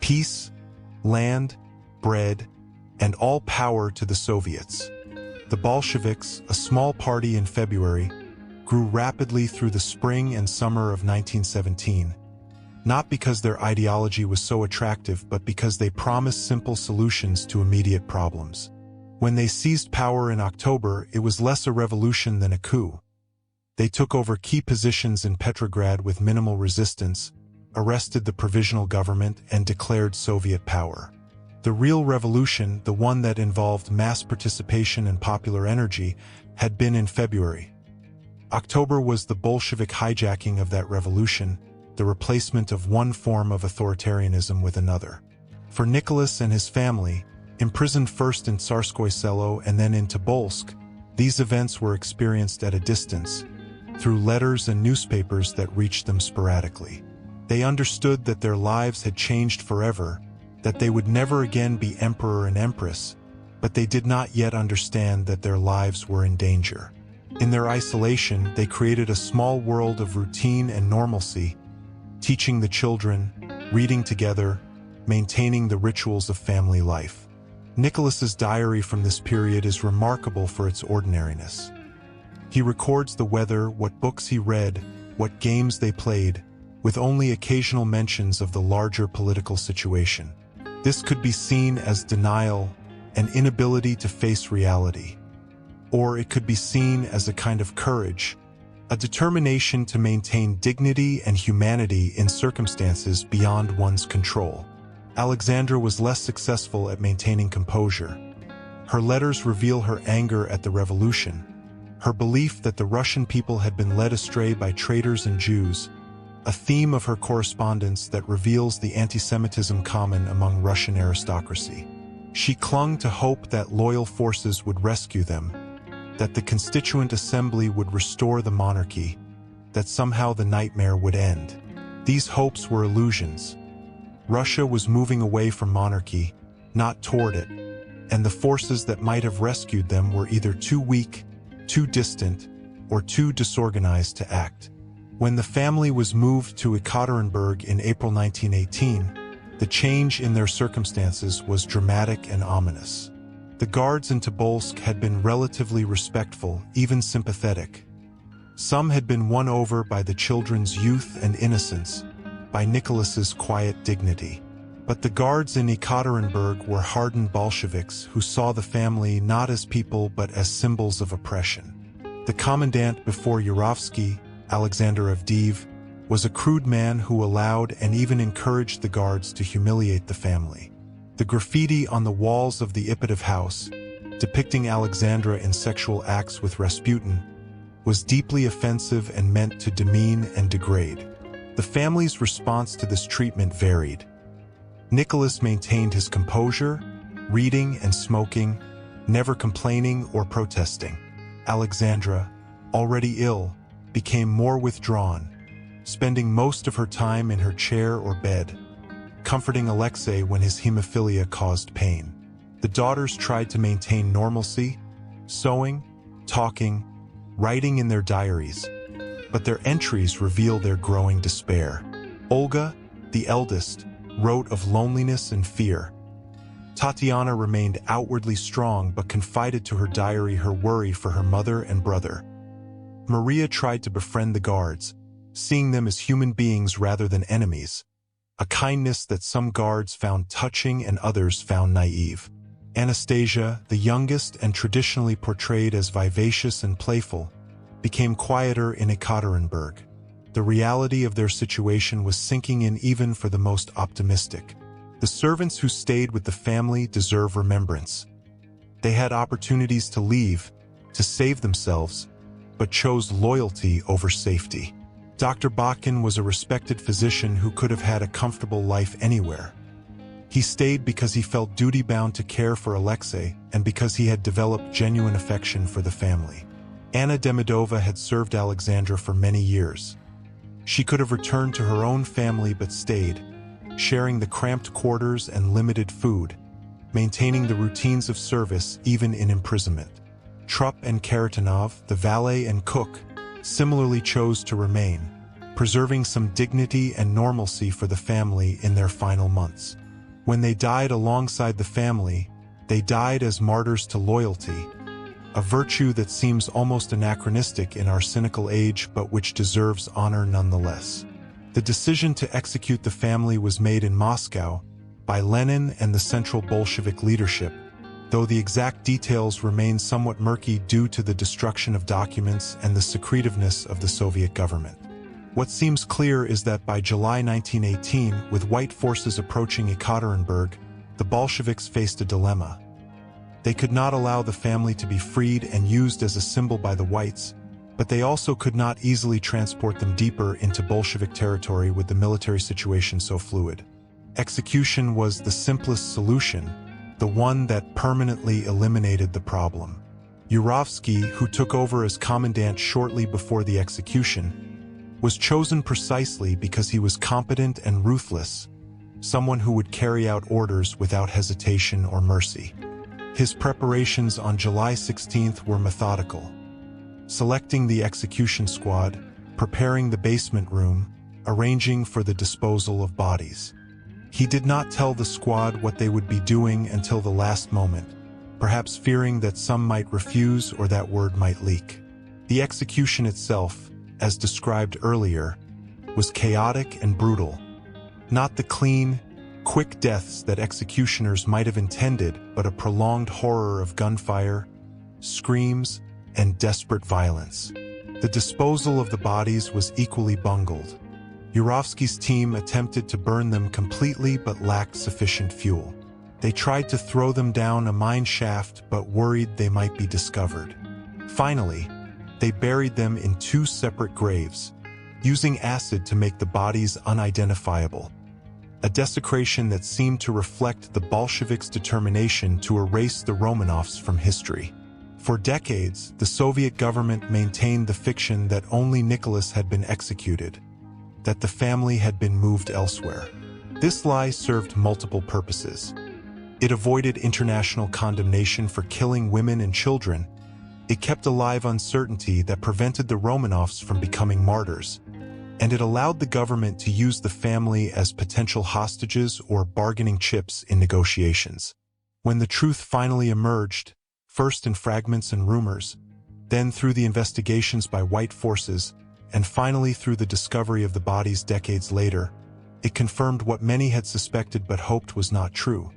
peace, land, bread, and all power to the Soviets. The Bolsheviks, a small party in February, grew rapidly through the spring and summer of 1917, not because their ideology was so attractive but because they promised simple solutions to immediate problems. When they seized power in October, it was less a revolution than a coup. They took over key positions in Petrograd with minimal resistance, arrested the provisional government, and declared Soviet power. The real revolution, the one that involved mass participation and popular energy, had been in February. October was the Bolshevik hijacking of that revolution, the replacement of one form of authoritarianism with another. For Nicholas and his family, imprisoned first in Tsarskoye Selo and then in Tobolsk, these events were experienced at a distance, through letters and newspapers that reached them sporadically. They understood that their lives had changed forever, that they would never again be emperor and empress, but they did not yet understand that their lives were in danger. In their isolation, they created a small world of routine and normalcy, teaching the children, reading together, maintaining the rituals of family life. Nicholas's diary from this period is remarkable for its ordinariness. He records the weather, what books he read, what games they played, with only occasional mentions of the larger political situation. This could be seen as denial, an inability to face reality. Or it could be seen as a kind of courage, a determination to maintain dignity and humanity in circumstances beyond one's control. Alexandra was less successful at maintaining composure. Her letters reveal her anger at the revolution, her belief that the Russian people had been led astray by traitors and Jews, a theme of her correspondence that reveals the anti-Semitism common among Russian aristocracy. She clung to hope that loyal forces would rescue them, that the Constituent Assembly would restore the monarchy, that somehow the nightmare would end. These hopes were illusions. Russia was moving away from monarchy, not toward it, and the forces that might have rescued them were either too weak, too distant, or too disorganized to act. When the family was moved to Yekaterinburg in April 1918, the change in their circumstances was dramatic and ominous. The guards in Tobolsk had been relatively respectful, even sympathetic. Some had been won over by the children's youth and innocence, by Nicholas's quiet dignity. But the guards in Yekaterinburg were hardened Bolsheviks who saw the family not as people but as symbols of oppression. The commandant before Yurovsky, Alexander Avdiyev, was a crude man who allowed and even encouraged the guards to humiliate the family. The graffiti on the walls of the Ipatiev house, depicting Alexandra in sexual acts with Rasputin, was deeply offensive and meant to demean and degrade. The family's response to this treatment varied. Nicholas maintained his composure, reading and smoking, never complaining or protesting. Alexandra, already ill, became more withdrawn, spending most of her time in her chair or bed, comforting Alexei when his hemophilia caused pain. The daughters tried to maintain normalcy, sewing, talking, writing in their diaries, but their entries reveal their growing despair. Olga, the eldest, wrote of loneliness and fear. Tatiana remained outwardly strong but confided to her diary her worry for her mother and brother. Maria tried to befriend the guards, seeing them as human beings rather than enemies, a kindness that some guards found touching and others found naive. Anastasia, the youngest and traditionally portrayed as vivacious and playful, became quieter in Yekaterinburg. The reality of their situation was sinking in even for the most optimistic. The servants who stayed with the family deserve remembrance. They had opportunities to leave, to save themselves, but chose loyalty over safety. Dr. Bakin was a respected physician who could have had a comfortable life anywhere. He stayed because he felt duty-bound to care for Alexei and because he had developed genuine affection for the family. Anna Demidova had served Alexandra for many years. She could have returned to her own family but stayed, sharing the cramped quarters and limited food, maintaining the routines of service even in imprisonment. Trupp and Karatanov, the valet and cook, similarly chose to remain, preserving some dignity and normalcy for the family in their final months. When they died alongside the family, they died as martyrs to loyalty, a virtue that seems almost anachronistic in our cynical age but which deserves honor nonetheless. The decision to execute the family was made in Moscow by Lenin and the Central Bolshevik leadership, though the exact details remain somewhat murky due to the destruction of documents and the secretiveness of the Soviet government. What seems clear is that by July 1918, with white forces approaching Yekaterinburg, the Bolsheviks faced a dilemma. They could not allow the family to be freed and used as a symbol by the whites, but they also could not easily transport them deeper into Bolshevik territory with the military situation so fluid. Execution was the simplest solution, the one that permanently eliminated the problem. Yurovsky, who took over as commandant shortly before the execution, was chosen precisely because he was competent and ruthless, someone who would carry out orders without hesitation or mercy. His preparations on July 16th were methodical. Selecting the execution squad, preparing the basement room, arranging for the disposal of bodies. He did not tell the squad what they would be doing until the last moment, perhaps fearing that some might refuse or that word might leak. The execution itself, as described earlier, was chaotic and brutal. Not the clean, quick deaths that executioners might have intended, but a prolonged horror of gunfire, screams, and desperate violence. The disposal of the bodies was equally bungled. Yurovsky's team attempted to burn them completely but lacked sufficient fuel. They tried to throw them down a mine shaft but worried they might be discovered. Finally, they buried them in two separate graves, using acid to make the bodies unidentifiable, a desecration that seemed to reflect the Bolsheviks' determination to erase the Romanovs from history. For decades, the Soviet government maintained the fiction that only Nicholas had been executed, that the family had been moved elsewhere. This lie served multiple purposes. It avoided international condemnation for killing women and children. It kept alive uncertainty that prevented the Romanovs from becoming martyrs. And it allowed the government to use the family as potential hostages or bargaining chips in negotiations. When the truth finally emerged, first in fragments and rumors, then through the investigations by white forces, and finally through the discovery of the bodies decades later, it confirmed what many had suspected but hoped was not true.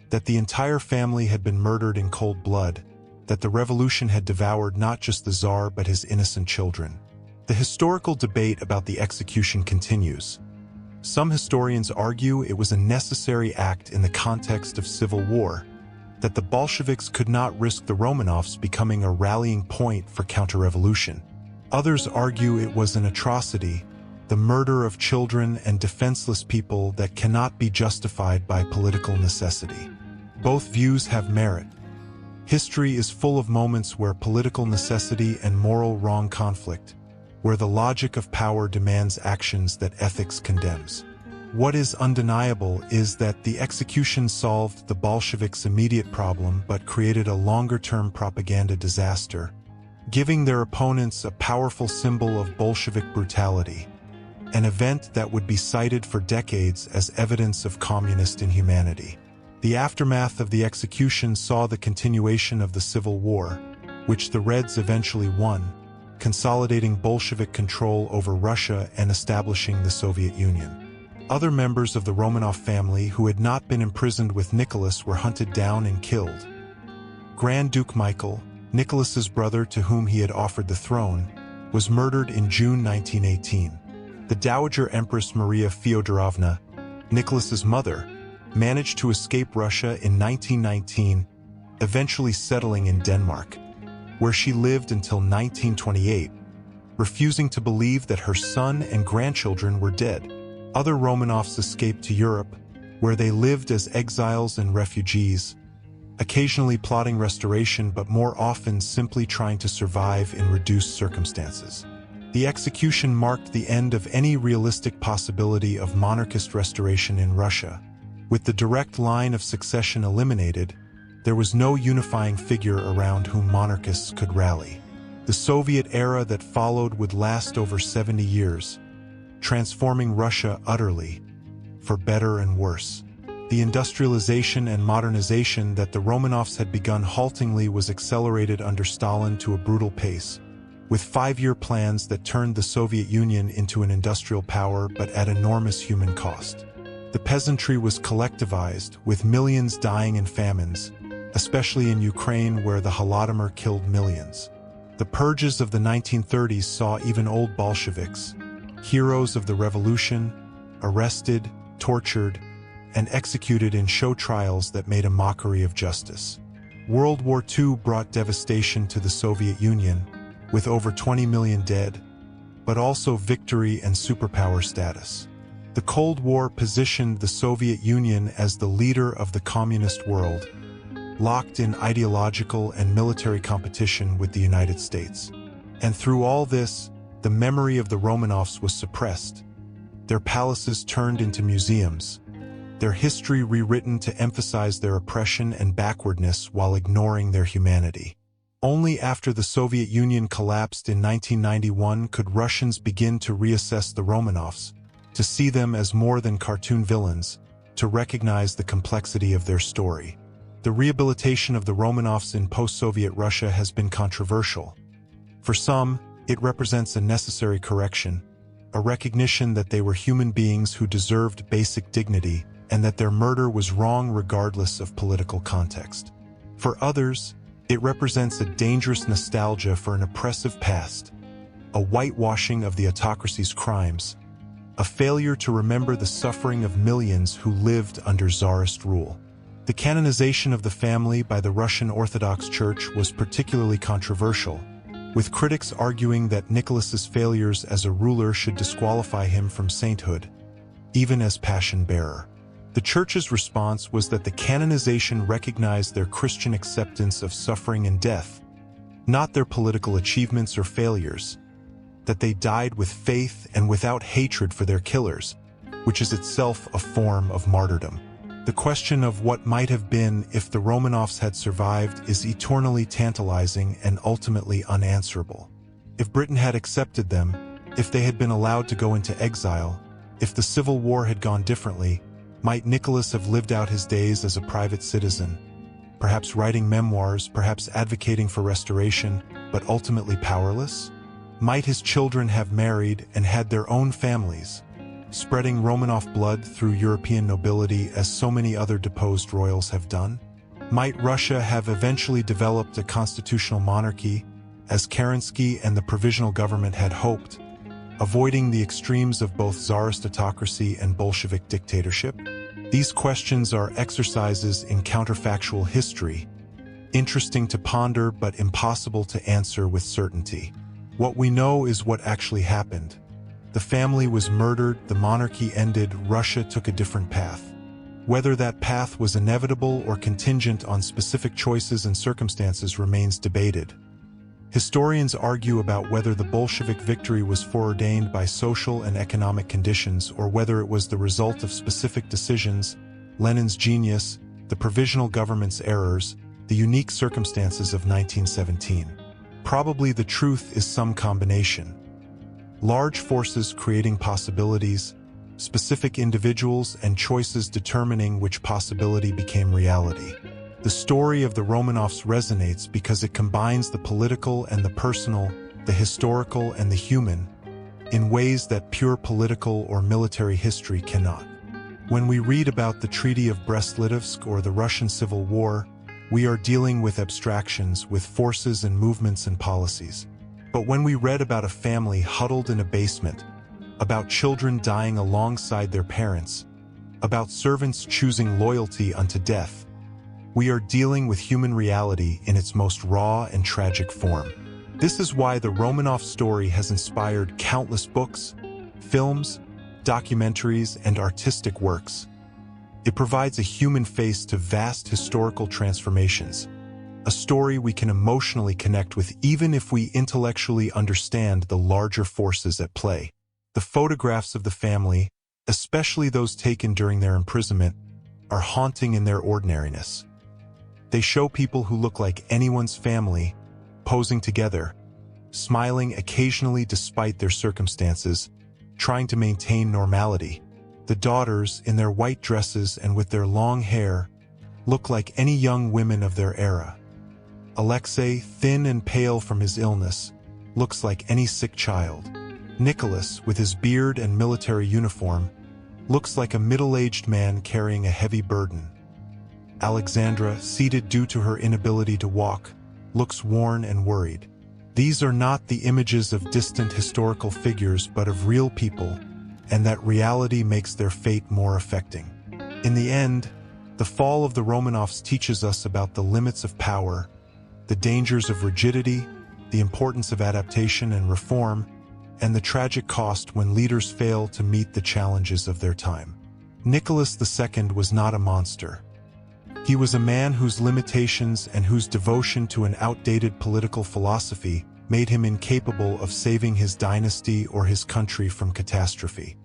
That the entire family had been murdered in cold blood, that the revolution had devoured not just the Tsar but his innocent children. The historical debate about the execution continues. Some historians argue it was a necessary act in the context of civil war, that the Bolsheviks could not risk the Romanovs becoming a rallying point for counter-revolution. Others argue it was an atrocity, the murder of children and defenseless people that cannot be justified by political necessity. Both views have merit. History is full of moments where political necessity and moral wrong conflict, where the logic of power demands actions that ethics condemns. What is undeniable is that the execution solved the Bolsheviks' immediate problem but created a longer-term propaganda disaster, giving their opponents a powerful symbol of Bolshevik brutality, an event that would be cited for decades as evidence of communist inhumanity. The aftermath of the execution saw the continuation of the Civil War, which the Reds eventually won, consolidating Bolshevik control over Russia and establishing the Soviet Union. Other members of the Romanov family who had not been imprisoned with Nicholas were hunted down and killed. Grand Duke Michael, Nicholas's brother to whom he had offered the throne, was murdered in June 1918. The Dowager Empress Maria Fyodorovna, Nicholas's mother, managed to escape Russia in 1919, eventually settling in Denmark, where she lived until 1928, refusing to believe that her son and grandchildren were dead. Other Romanovs escaped to Europe, where they lived as exiles and refugees, occasionally plotting restoration but more often simply trying to survive in reduced circumstances. The execution marked the end of any realistic possibility of monarchist restoration in Russia. With the direct line of succession eliminated, there was no unifying figure around whom monarchists could rally. The Soviet era that followed would last over 70 years, transforming Russia utterly, for better and worse. The industrialization and modernization that the Romanovs had begun haltingly was accelerated under Stalin to a brutal pace, with 5-year plans that turned the Soviet Union into an industrial power but at enormous human cost. The peasantry was collectivized, with millions dying in famines, especially in Ukraine where the Holodomor killed millions. The purges of the 1930s saw even old Bolsheviks, heroes of the revolution, arrested, tortured, and executed in show trials that made a mockery of justice. World War II brought devastation to the Soviet Union, with over 20 million dead, but also victory and superpower status. The Cold War positioned the Soviet Union as the leader of the communist world, locked in ideological and military competition with the United States. And through all this, the memory of the Romanovs was suppressed, their palaces turned into museums, their history rewritten to emphasize their oppression and backwardness while ignoring their humanity. Only after the Soviet Union collapsed in 1991 could Russians begin to reassess the Romanovs, to see them as more than cartoon villains, to recognize the complexity of their story. The rehabilitation of the Romanovs in post-Soviet Russia has been controversial. For some, it represents a necessary correction, a recognition that they were human beings who deserved basic dignity and that their murder was wrong regardless of political context. For others, it represents a dangerous nostalgia for an oppressive past, a whitewashing of the autocracy's crimes, a failure to remember the suffering of millions who lived under Tsarist rule. The canonization of the family by the Russian Orthodox Church was particularly controversial, with critics arguing that Nicholas's failures as a ruler should disqualify him from sainthood, even as passion-bearer. The Church's response was that the canonization recognized their Christian acceptance of suffering and death, not their political achievements or failures, that they died with faith and without hatred for their killers, which is itself a form of martyrdom. The question of what might have been if the Romanovs had survived is eternally tantalizing and ultimately unanswerable. If Britain had accepted them, if they had been allowed to go into exile, if the Civil War had gone differently, might Nicholas have lived out his days as a private citizen, perhaps writing memoirs, perhaps advocating for restoration, but ultimately powerless? Might his children have married and had their own families, spreading Romanov blood through European nobility as so many other deposed royals have done? Might Russia have eventually developed a constitutional monarchy, as Kerensky and the provisional government had hoped, avoiding the extremes of both Tsarist autocracy and Bolshevik dictatorship? These questions are exercises in counterfactual history, interesting to ponder but impossible to answer with certainty. What we know is what actually happened. The family was murdered, the monarchy ended, Russia took a different path. Whether that path was inevitable or contingent on specific choices and circumstances remains debated. Historians argue about whether the Bolshevik victory was foreordained by social and economic conditions or whether it was the result of specific decisions, Lenin's genius, the provisional government's errors, the unique circumstances of 1917. Probably the truth is some combination. Large forces creating possibilities, specific individuals and choices determining which possibility became reality. The story of the Romanovs resonates because it combines the political and the personal, the historical and the human, in ways that pure political or military history cannot. When we read about the Treaty of Brest-Litovsk or the Russian Civil War, we are dealing with abstractions, with forces and movements and policies. But when we read about a family huddled in a basement, about children dying alongside their parents, about servants choosing loyalty unto death, we are dealing with human reality in its most raw and tragic form. This is why the Romanov story has inspired countless books, films, documentaries, and artistic works. It provides a human face to vast historical transformations, a story we can emotionally connect with even if we intellectually understand the larger forces at play. The photographs of the family, especially those taken during their imprisonment, are haunting in their ordinariness. They show people who look like anyone's family, posing together, smiling occasionally despite their circumstances, trying to maintain normality. The daughters, in their white dresses and with their long hair, look like any young women of their era. Alexei, thin and pale from his illness, looks like any sick child. Nicholas, with his beard and military uniform, looks like a middle-aged man carrying a heavy burden. Alexandra, seated due to her inability to walk, looks worn and worried. These are not the images of distant historical figures but of real people, and that reality makes their fate more affecting. In the end, the fall of the Romanovs teaches us about the limits of power, the dangers of rigidity, the importance of adaptation and reform, and the tragic cost when leaders fail to meet the challenges of their time. Nicholas II was not a monster. He was a man whose limitations and whose devotion to an outdated political philosophy made him incapable of saving his dynasty or his country from catastrophe.